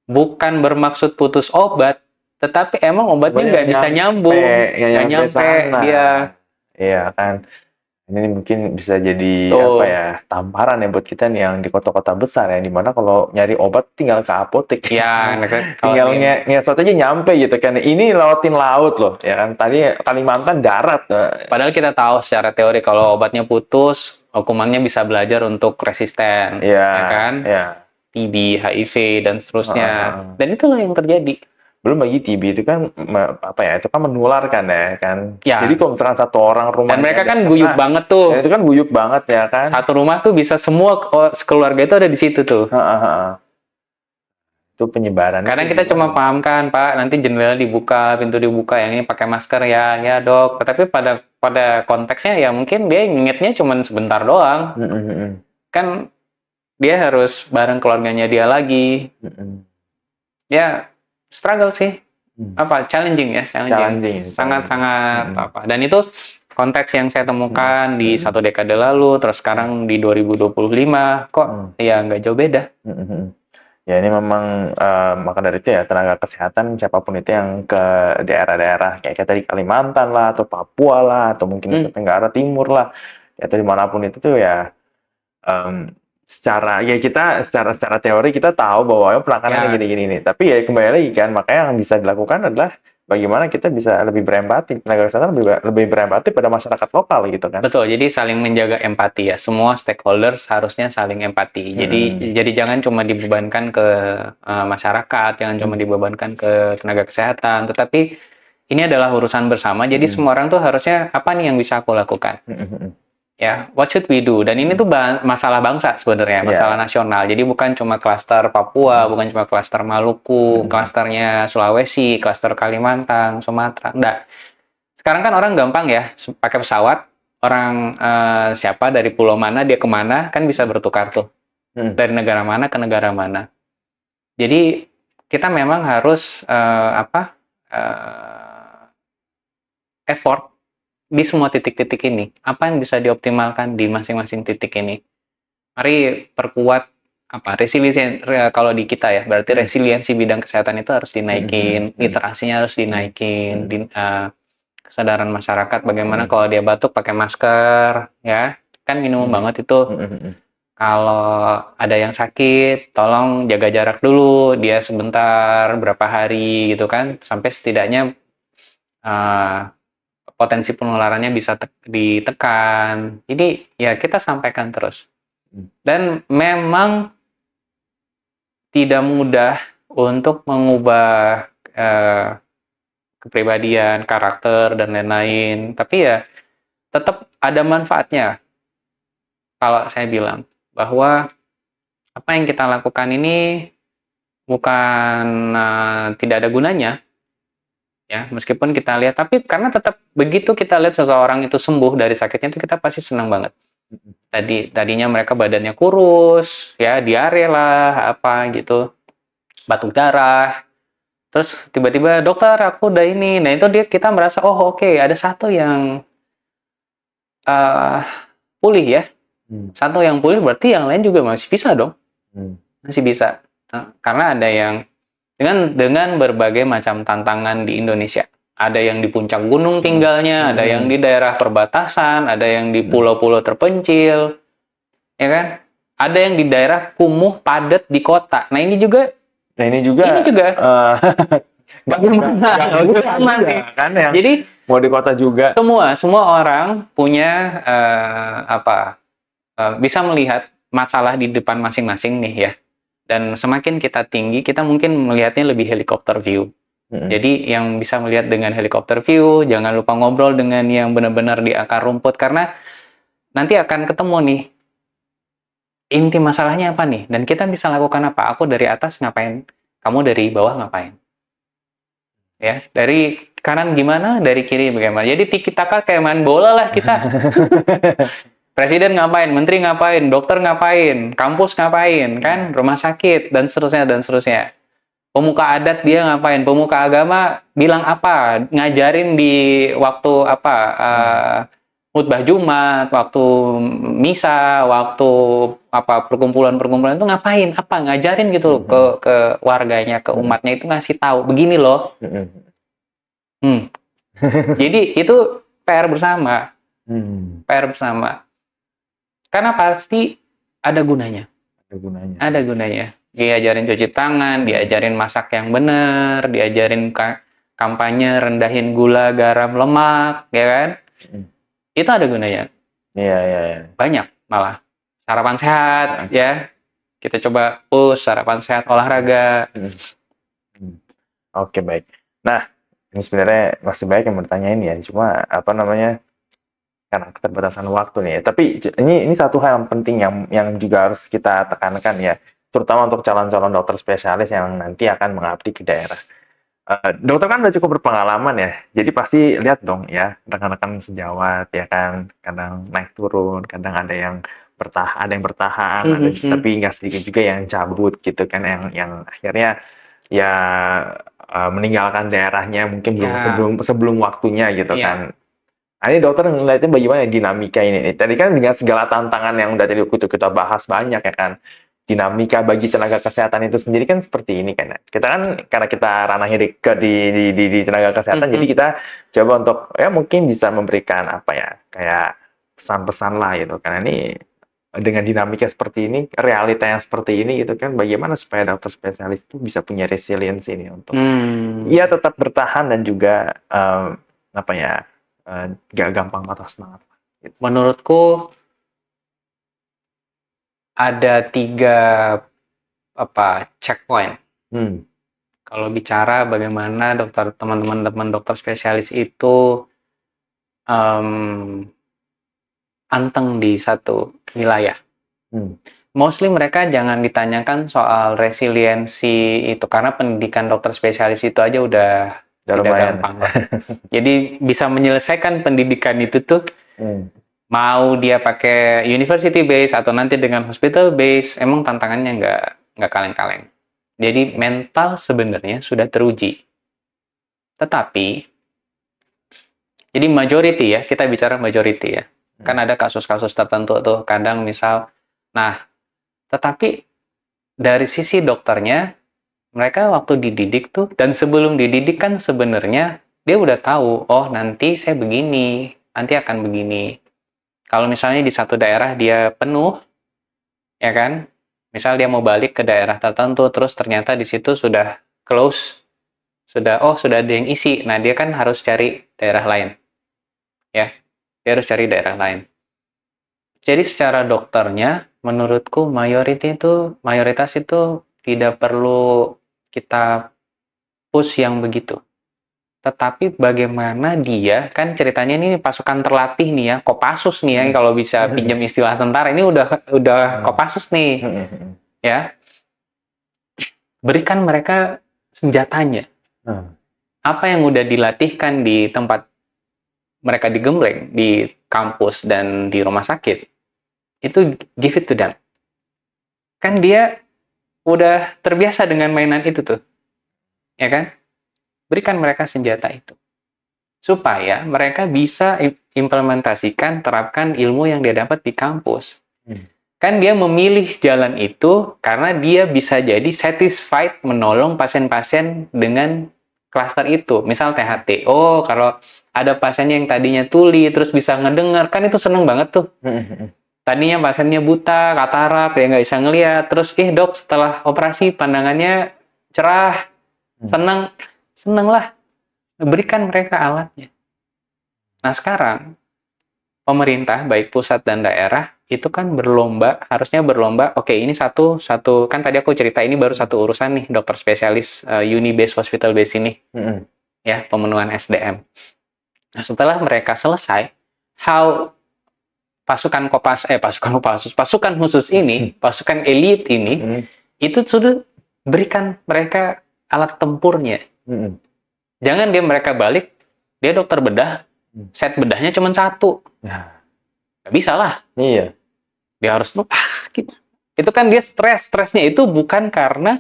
bukan bermaksud putus obat, tetapi emang obatnya Pokoknya nggak bisa nyambung, nggak nggak nyampe nyampe sana. dia. Iya kan. Ini mungkin bisa jadi Tuh. apa ya, tamparan ya buat kita nih yang di kota-kota besar ya, dimana kalau nyari obat tinggal ke apotek. Ya, kalau Tinggal ini ngesot aja nyampe gitu kan. Ini lewatin laut loh, ya kan. Tadi Kalimantan darat. padahal kita tahu secara teori kalau obatnya putus, hukumannya bisa belajar untuk resisten, Iya, ya kan? iya. TB, HIV, dan seterusnya. Heeh. Dan itulah yang terjadi. Belum lagi TB itu kan apa ya? Itu kan menularkan ya kan. Ya. Jadi kalau misalkan satu orang rumahnya Dan mereka ada kan kena, guyup banget tuh. ya itu kan guyup banget ya kan. Satu rumah tuh bisa semua sekeluarga itu ada di situ tuh. Heeh. Itu penyebaran. Kadang kita cuma pahamkan, Pak, nanti jendela dibuka, pintu dibuka, yang ini pakai masker ya, ya dok. Tapi pada konteksnya ya mungkin dia ingetnya cuma sebentar doang. Kan dia harus bareng keluarganya dia lagi. Ya struggle sih. Apa challenging ya, challenging. Sangat-sangat apa. Dan itu konteks yang saya temukan di 1 dekade lalu, terus sekarang di 2025 kok ya nggak jauh beda. Ya ini memang maka dari itu ya tenaga kesehatan siapapun itu yang ke daerah-daerah kayak tadi Kalimantan lah atau Papua lah atau mungkin Nusa Tenggara Timur lah atau dimanapun itu tuh ya secara teori kita tahu bahwa penanganannya gini-gini nih. Tapi ya kembali lagi kan, makanya yang bisa dilakukan adalah bagaimana kita bisa lebih berempati, tenaga kesehatan lebih berempati pada masyarakat lokal gitu kan. Betul, jadi saling menjaga empati ya. Semua stakeholders harusnya saling empati. Jadi jangan cuma dibebankan ke masyarakat, jangan cuma dibebankan ke tenaga kesehatan, tetapi ini adalah urusan bersama. Jadi semua orang tuh harusnya apa nih yang bisa aku lakukan? Ya, what should we do? Dan ini tuh masalah bangsa sebenarnya, masalah nasional. Jadi bukan cuma klaster Papua, bukan cuma klaster Maluku, klasternya Sulawesi, klaster Kalimantan, Sumatera. Enggak. Sekarang kan orang gampang ya, pakai pesawat, orang siapa dari pulau mana, dia kemana, kan bisa bertukar tuh. Dari negara mana ke negara mana. Jadi kita memang harus effort di semua titik-titik ini. Apa yang bisa dioptimalkan di masing-masing titik ini? Mari perkuat resiliensi kalau di kita ya, berarti resiliensi bidang kesehatan itu harus dinaikin, literasinya harus dinaikin, kesadaran masyarakat bagaimana kalau dia batuk pakai masker, ya kan minimum banget itu. Kalau ada yang sakit, tolong jaga jarak dulu, dia sebentar, berapa hari gitu kan, sampai setidaknya potensi penularannya bisa ditekan. Jadi ya kita sampaikan terus. Dan memang tidak mudah untuk mengubah kepribadian, karakter, dan lain-lain. Tapi ya tetap ada manfaatnya. Kalau saya bilang bahwa apa yang kita lakukan ini bukan tidak ada gunanya. Ya, meskipun kita lihat, tapi karena tetap begitu kita lihat seseorang itu sembuh dari sakitnya itu kita pasti senang banget. Tadinya mereka badannya kurus, ya diare lah, apa gitu, batuk darah, terus tiba-tiba dokter aku udah ini, nah itu kita merasa oke, ada satu yang pulih ya, satu yang pulih berarti yang lain juga masih bisa dong, masih bisa, karena ada yang dengan berbagai macam tantangan di Indonesia. Ada yang di puncak gunung tinggalnya, ada yang di daerah perbatasan, ada yang di pulau-pulau terpencil, ya kan? Ada yang di daerah kumuh padat di kota. Nah ini juga bagaimana nih? Kan yang Jadi mau di kota juga. Semua orang punya bisa melihat masalah di depan masing-masing nih ya. Dan semakin kita tinggi, kita mungkin melihatnya lebih helikopter view. Jadi yang bisa melihat dengan helikopter view, jangan lupa ngobrol dengan yang benar-benar di akar rumput, karena nanti akan ketemu nih, inti masalahnya apa nih? Dan kita bisa lakukan apa? Aku dari atas ngapain? Kamu dari bawah ngapain? Ya, kanan gimana, dari kiri bagaimana. Jadi tiki taka kayak main bola lah kita. Presiden ngapain, menteri ngapain, dokter ngapain, kampus ngapain, kan, rumah sakit, dan seterusnya, dan seterusnya. Pemuka adat dia ngapain, pemuka agama bilang apa, ngajarin di waktu apa, khutbah Jumat, waktu misa, waktu apa perkumpulan-perkumpulan itu ngapain, apa ngajarin gitu ke warganya, ke umatnya itu ngasih tahu, begini loh. Jadi itu PR bersama, PR bersama. Karena pasti ada gunanya. Ada gunanya. Diajarin cuci tangan, diajarin masak yang benar, diajarin kampanye rendahin gula, garam, lemak, ya kan? Itu ada gunanya. Iya. Banyak malah. Sarapan sehat, ya. Kita coba push sarapan sehat, olahraga. Oke, baik. Nah, ini sebenarnya masih banyak yang bertanya ini ya. Cuma apa namanya? Karena keterbatasan waktu nih. Tapi ini satu hal yang penting yang juga harus kita tekankan ya, terutama untuk calon-calon dokter spesialis yang nanti akan mengabdi di daerah. Dokter kan udah cukup berpengalaman ya, jadi pasti lihat dong ya rekan-rekan sejawat ya kan, kadang naik turun, kadang ada yang bertahan, tapi nggak sedikit juga yang cabut gitu kan, yang akhirnya ya meninggalkan daerahnya mungkin sebelum waktunya gitu kan. Nah, ini dokter ngeliatnya bagaimana dinamika ini? Tadi kan dengan segala tantangan yang udah tadi kita bahas banyak ya kan, dinamika bagi tenaga kesehatan itu sendiri kan seperti ini kan. Kita kan karena kita ranahnya di tenaga kesehatan, jadi kita coba untuk ya mungkin bisa memberikan apa ya kayak pesan-pesan lah gitu. Karena ini dengan dinamika seperti ini, realita yang seperti ini gitu kan, bagaimana supaya dokter spesialis itu bisa punya resiliensi ini untuk ya tetap bertahan dan juga apa ya gak gampang patah semangat. Menurutku ada 3 checkpoint. Kalau bicara bagaimana teman-teman dokter spesialis itu anteng di satu wilayah. Mostly mereka jangan ditanyakan soal resiliensi itu, karena pendidikan dokter spesialis itu aja udah tidak gampang. Jadi bisa menyelesaikan pendidikan itu tuh, mau dia pakai university base atau nanti dengan hospital base, emang tantangannya nggak kaleng-kaleng. Jadi mental sebenarnya sudah teruji. Tetapi, jadi majority ya, kita bicara majority ya. Kan ada kasus-kasus tertentu tuh, kadang misal, tetapi dari sisi dokternya, mereka waktu dididik tuh, dan sebelum dididik kan sebenarnya dia udah tahu, oh nanti saya begini, nanti akan begini. Kalau misalnya di satu daerah dia penuh, ya kan, misal dia mau balik ke daerah tertentu, terus ternyata di situ sudah close, sudah ada yang isi, nah dia kan harus cari daerah lain, ya, dia harus cari daerah lain. Jadi secara dokternya, menurutku mayoritas itu tidak perlu kita push yang begitu. Tetapi bagaimana dia, kan ceritanya ini pasukan terlatih nih ya, Kopassus nih ya, kalau bisa pinjam istilah tentara, ini udah Kopassus nih, ya. Berikan mereka senjatanya. Apa yang udah dilatihkan di tempat mereka digembleng, di kampus dan di rumah sakit, itu give it to them. Kan dia udah terbiasa dengan mainan itu tuh, ya kan? Berikan mereka senjata itu, supaya mereka bisa implementasikan, terapkan ilmu yang dia dapat di kampus. Kan dia memilih jalan itu karena dia bisa jadi satisfied menolong pasien-pasien dengan klaster itu. Misal THT, kalau ada pasiennya yang tadinya tuli, terus bisa ngedengar, kan itu seneng banget tuh. Tadinya pasiennya buta, katarak, dia nggak bisa ngelihat, terus dok setelah operasi pandangannya cerah, seneng lah. Berikan mereka alatnya. Nah sekarang pemerintah baik pusat dan daerah itu kan harusnya berlomba. Oke, ini satu kan tadi aku cerita ini baru satu urusan nih, dokter spesialis uni base hospital base ini, ya, pemenuhan SDM. Nah setelah mereka selesai, pasukan khusus ini, pasukan elit ini, itu sudah berikan mereka alat tempurnya. Jangan mereka balik, dia dokter bedah, set bedahnya cuma satu. Ya. Nggak bisa lah. Iya. Dia harus gitu. Itu kan dia stresnya itu bukan karena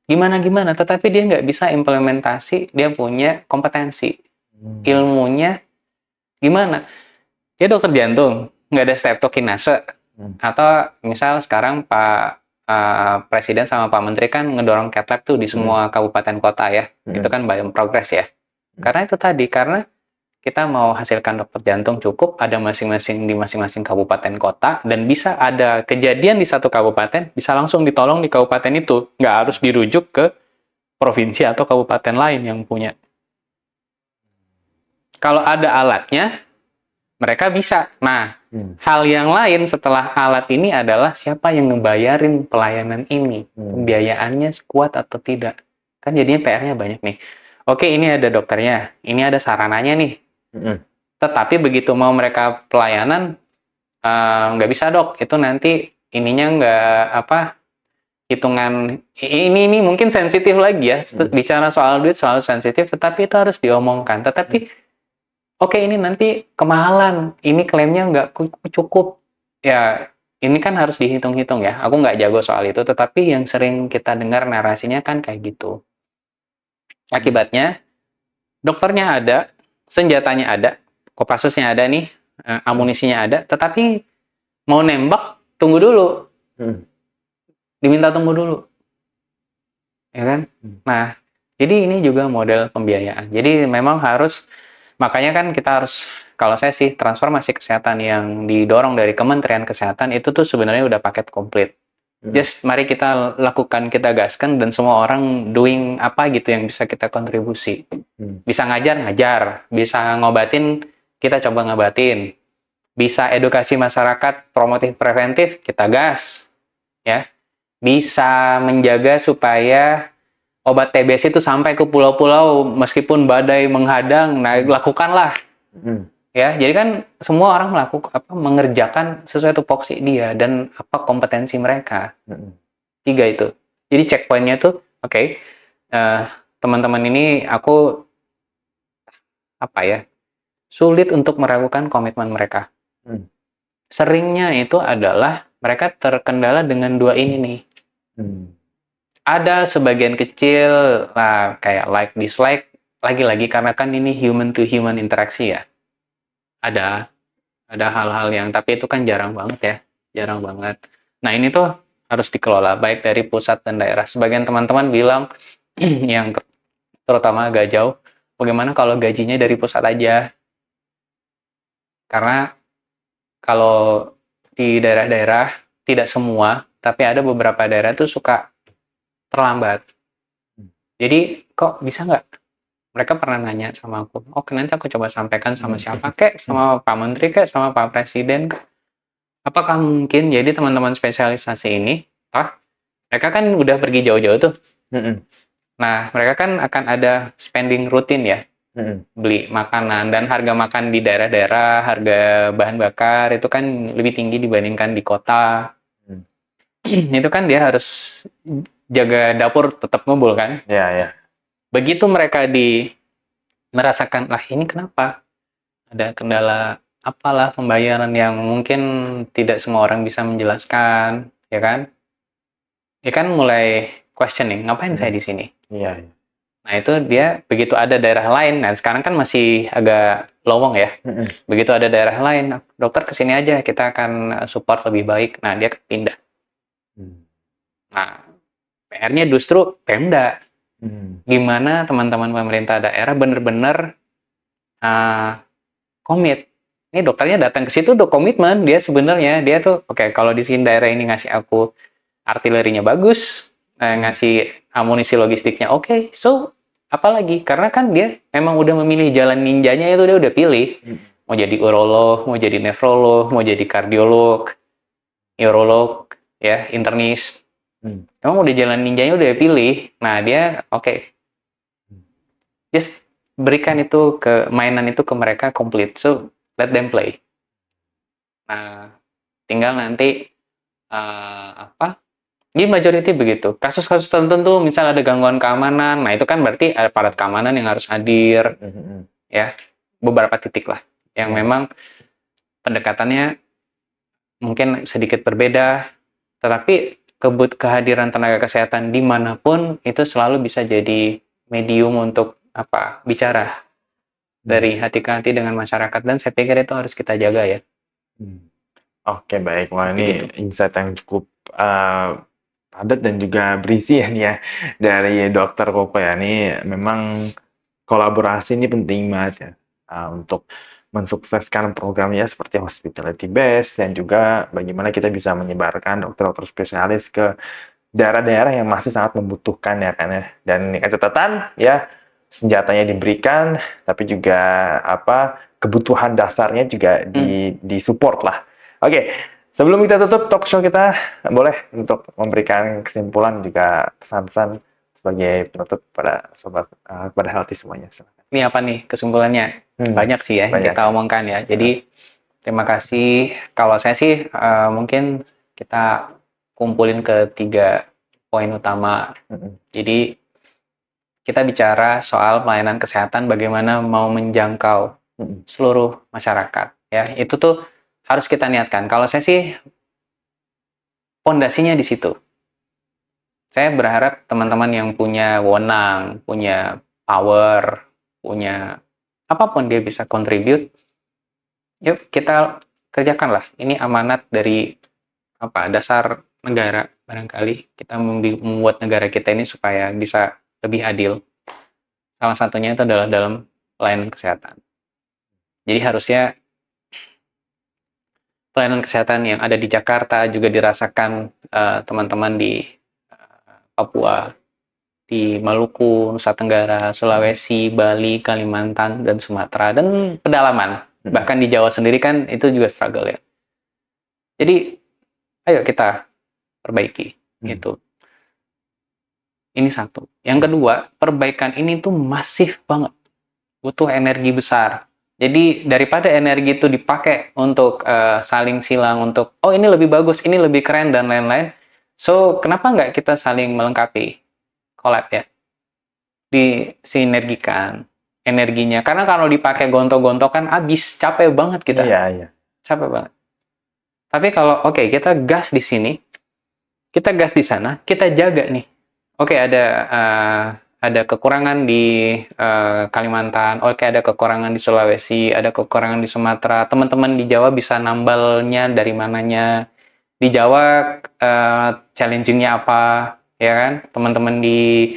gimana-gimana, tetapi dia nggak bisa implementasi, dia punya kompetensi. Ilmunya gimana? Dia dokter jantung, nggak ada streptokinase. Atau misal sekarang Pak Presiden sama Pak Menteri kan ngedorong cath tuh di semua kabupaten kota ya. Itu kan progress ya. Karena itu tadi, karena kita mau hasilkan dokter jantung cukup, ada masing-masing di masing-masing kabupaten kota, dan bisa ada kejadian di satu kabupaten, bisa langsung ditolong di kabupaten itu. Nggak harus dirujuk ke provinsi atau kabupaten lain yang punya. Kalau ada alatnya, mereka bisa. Nah, hal yang lain setelah alat ini adalah siapa yang ngebayarin pelayanan ini. Pembiayaannya kuat atau tidak. Kan jadinya PR-nya banyak nih. Oke, ini ada dokternya, ini ada sarananya nih. Tetapi begitu mau mereka pelayanan, nggak bisa dok, itu nanti ininya nggak hitungan ini mungkin sensitif lagi ya, bicara soal duit selalu sensitif, tetapi itu harus diomongkan. Tetapi oke, ini nanti kemahalan, ini klaimnya nggak cukup, ya ini kan harus dihitung-hitung ya. Aku nggak jago soal itu, tetapi yang sering kita dengar narasinya kan kayak gitu. Akibatnya dokternya ada, senjatanya ada, Kopassusnya ada nih, amunisinya ada, tetapi mau nembak, tunggu dulu. Diminta tunggu dulu. Ya kan? Nah, jadi ini juga model pembiayaan. Jadi memang harus, makanya kan kita harus, kalau saya sih, transformasi kesehatan yang didorong dari Kementerian Kesehatan, itu tuh sebenarnya udah paket komplit. Just mari kita lakukan, kita gaskan, dan semua orang doing apa gitu yang bisa kita kontribusi. Bisa ngajar, bisa ngobatin, kita coba ngobatin. Bisa edukasi masyarakat, promotif preventif, kita gas. Ya. Bisa menjaga supaya obat TBC itu sampai ke pulau-pulau meskipun badai menghadang, nah lakukanlah. Ya, jadi kan semua orang mengerjakan sesuai tupoksi dia dan apa kompetensi mereka. 3 itu. Jadi checkpointnya tuh, oke, teman-teman ini aku sulit untuk meragukan komitmen mereka. Seringnya itu adalah mereka terkendala dengan 2 ini nih. Ada sebagian kecil lah kayak like dislike, lagi-lagi karena kan ini human to human interaksi ya. Ada hal-hal yang, tapi itu kan jarang banget ya, jarang banget. Nah ini tuh harus dikelola baik dari pusat dan daerah. Sebagian teman-teman bilang yang terutama agak jauh, bagaimana kalau gajinya dari pusat aja? Karena kalau di daerah-daerah, tidak semua, tapi ada beberapa daerah tuh suka terlambat. Jadi kok bisa nggak? Mereka pernah nanya sama aku, oke nanti aku coba sampaikan sama siapa kek, sama Pak Menteri kek, sama Pak Presiden kek. Apakah mungkin jadi teman-teman spesialisasi ini, mereka kan udah pergi jauh-jauh tuh. Nah, mereka kan akan ada spending rutin ya, beli makanan, dan harga makan di daerah-daerah, harga bahan bakar itu kan lebih tinggi dibandingkan di kota. Itu kan dia harus jaga dapur tetap ngumpul kan. Begitu mereka merasakan, lah ini kenapa? Ada kendala apalah pembayaran yang mungkin tidak semua orang bisa menjelaskan, ya kan? Ya kan mulai questioning, ngapain saya di sini? Nah itu dia, begitu ada daerah lain, nah sekarang kan masih agak lowong ya. Begitu ada daerah lain, dokter kesini aja, kita akan support lebih baik. Nah dia pindah. Nah PR-nya justru Pemda. Gimana teman-teman pemerintah daerah benar-benar komit. Ini dokternya datang ke situ udah komitmen, dia sebenarnya dia tuh oke, kalau di sini daerah ini ngasih aku artilerinya bagus, ngasih amunisi logistiknya oke, so apalagi, karena kan dia memang udah memilih jalan ninjanya, itu dia udah pilih. Mau jadi urolog, mau jadi nefrolog, mau jadi kardiolog, urolog, ya, internis. Emang udah jalan ninjanya udah pilih. Nah dia oke. Just berikan itu mainan itu ke mereka komplit. So let them play. Nah tinggal nanti Jadi majority begitu. Kasus-kasus tertentu, misal ada gangguan keamanan, nah itu kan berarti ada aparat keamanan yang harus hadir, ya, beberapa titik lah, yang memang pendekatannya mungkin sedikit berbeda, tetapi kehadiran tenaga kesehatan dimanapun itu selalu bisa jadi medium untuk bicara dari hati ke hati dengan masyarakat, dan saya pikir itu harus kita jaga ya. Oke, baik. Wah, ini Begitu. insight yang cukup padat dan juga berisi ya nih ya dari Dokter Koko ya. Ini memang kolaborasi ini penting banget ya untuk mensukseskan programnya seperti hospitality base dan juga bagaimana kita bisa menyebarkan dokter-dokter spesialis ke daerah-daerah yang masih sangat membutuhkan ya kan ya. Dan dengan catatan ya senjatanya diberikan, tapi juga kebutuhan dasarnya juga disupport lah. Oke, sebelum kita tutup talk show kita, boleh untuk memberikan kesimpulan juga pesan-pesan sebagai penutup pada sobat pada Healthy semuanya. Silakan. Ini apa nih kesimpulannya? Banyak sih ya yang Banyak. kita omongkan ya. Jadi terima kasih. Kalau saya sih mungkin kita kumpulin ke 3 poin utama. Jadi kita bicara soal pelayanan kesehatan, bagaimana mau menjangkau seluruh masyarakat. Ya, itu tuh harus kita niatkan. Kalau saya sih pondasinya di situ. Saya berharap teman-teman yang punya wewenang, punya power, punya apapun dia bisa contribute, yuk kita kerjakanlah. Ini amanat dari dasar negara, barangkali kita membuat negara kita ini supaya bisa lebih adil. Salah satunya itu adalah dalam pelayanan kesehatan. Jadi harusnya pelayanan kesehatan yang ada di Jakarta juga dirasakan teman-teman di Papua, di Maluku, Nusa Tenggara, Sulawesi, Bali, Kalimantan, dan Sumatera, dan pedalaman. Bahkan di Jawa sendiri kan itu juga struggle ya. Jadi, ayo kita perbaiki gitu. Ini satu. Yang kedua, perbaikan ini tuh masif banget. Butuh energi besar. Jadi, daripada energi itu dipakai untuk saling silang, untuk, oh ini lebih bagus, ini lebih keren, dan lain-lain. So, kenapa nggak kita saling melengkapi? Collab ya. Disinergikan energinya. Karena kalau dipakai gontok-gontokan, habis. Capek banget kita. Iya. Capek banget. Tapi kalau, kita gas di sini, kita gas di sana, kita jaga nih. Ada kekurangan di Kalimantan, ada kekurangan di Sulawesi, ada kekurangan di Sumatera. Teman-teman di Jawa bisa nambalnya dari mananya. Di Jawa challenging-nya apa, ya kan? Teman-teman di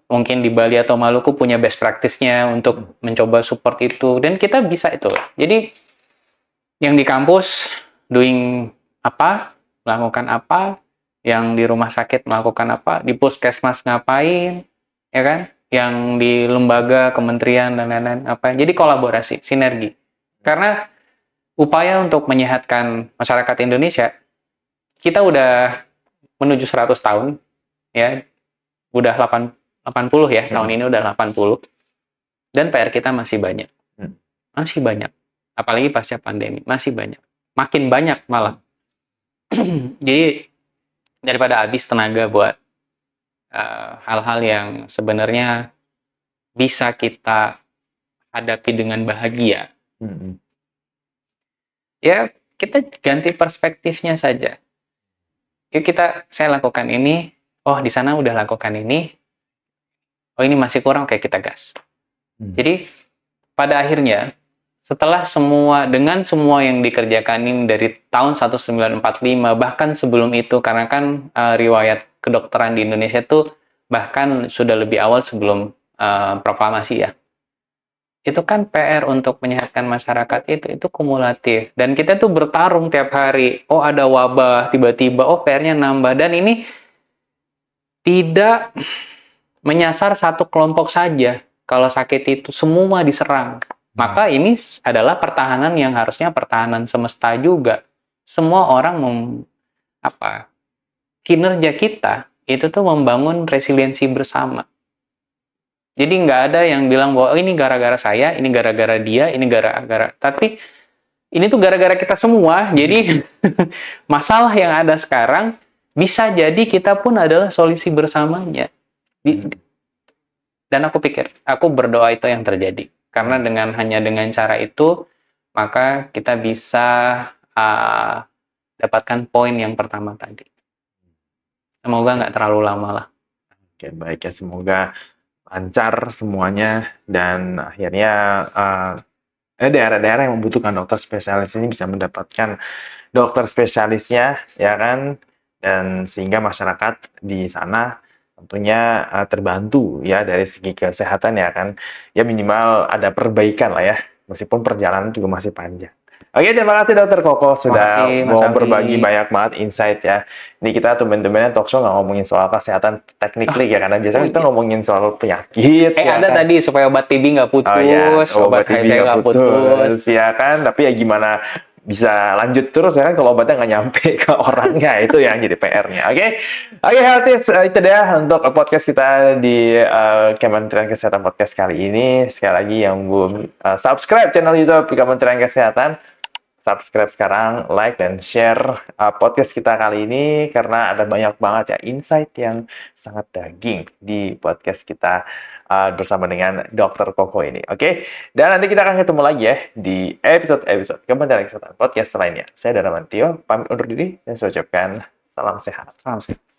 mungkin di Bali atau Maluku punya best practice-nya untuk mencoba support itu, dan kita bisa itu. Jadi yang di kampus doing apa, melakukan apa, yang di rumah sakit melakukan apa, di puskesmas ngapain, ya kan? Yang di lembaga, kementerian dan lain-lain apa. Jadi kolaborasi, sinergi. Karena upaya untuk menyehatkan masyarakat Indonesia, kita udah menuju 100 tahun, ya, udah 80 ya, tahun ini udah 80, dan PR kita masih banyak. Masih banyak. Apalagi pasca pandemi, masih banyak. Makin banyak malah. Jadi, daripada habis tenaga buat hal-hal yang sebenarnya bisa kita hadapi dengan bahagia, ya kita ganti perspektifnya saja. Yuk saya lakukan ini, oh di sana udah lakukan ini, oh ini masih kurang, oke kita gas. Jadi pada akhirnya setelah dengan semua yang dikerjakan ini dari tahun 1945, bahkan sebelum itu, karena kan riwayat kedokteran di Indonesia itu bahkan sudah lebih awal sebelum proklamasi ya. Itu kan PR untuk menyehatkan masyarakat itu kumulatif. Dan kita tuh bertarung tiap hari. Oh ada wabah, tiba-tiba, oh PR-nya nambah. Dan ini tidak menyasar satu kelompok saja. Kalau sakit itu semua diserang. Maka ini adalah pertahanan yang harusnya pertahanan semesta juga. Semua orang kinerja kita itu tuh membangun resiliensi bersama. Jadi nggak ada yang bilang bahwa ini gara-gara saya, ini gara-gara dia, ini gara-gara. Tapi ini tuh gara-gara kita semua. Jadi masalah yang ada sekarang bisa jadi kita pun adalah solusi bersamanya. Dan aku berdoa itu yang terjadi. Karena hanya dengan cara itu, maka kita bisa dapatkan poin yang pertama tadi. Semoga nggak terlalu lama lah. Oke, baik ya. Semoga lancar semuanya dan akhirnya daerah-daerah yang membutuhkan dokter spesialis ini bisa mendapatkan dokter spesialisnya, ya kan? Dan sehingga masyarakat di sana tentunya terbantu ya dari segi kesehatan, ya kan? Ya minimal ada perbaikan lah ya, meskipun perjalanan juga masih panjang. Oke, terima kasih Dokter Koko sudah Terima kasih, Mas mau Aldi. berbagi banyak banget insight ya. Ini kita tumben-tumbennya talk show nggak ngomongin soal kesehatan technically ya, karena biasanya kita ngomongin soal penyakit. Ya Ada kan? tadi supaya obat TB nggak putus, Oh ya, obat TB HIV nggak putus. ya kan? Tapi ya gimana bisa lanjut terus ya kan kalau obatnya nggak nyampe ke orangnya, itu yang jadi PR-nya. Oke, Healthies, itu dia untuk podcast kita di Kementerian Kesehatan Podcast kali ini. Sekali lagi yang belum subscribe channel YouTube Kementerian Kesehatan, subscribe sekarang, like dan share podcast kita kali ini karena ada banyak banget ya insight yang sangat daging di podcast kita bersama dengan Dr. Koko ini. Oke? Dan nanti kita akan ketemu lagi ya di episode Kementerian Kesehatan Podcast lainnya. Saya Dara Mantio, pamit undur diri dan saya ucapkan salam sehat. Salam sehat.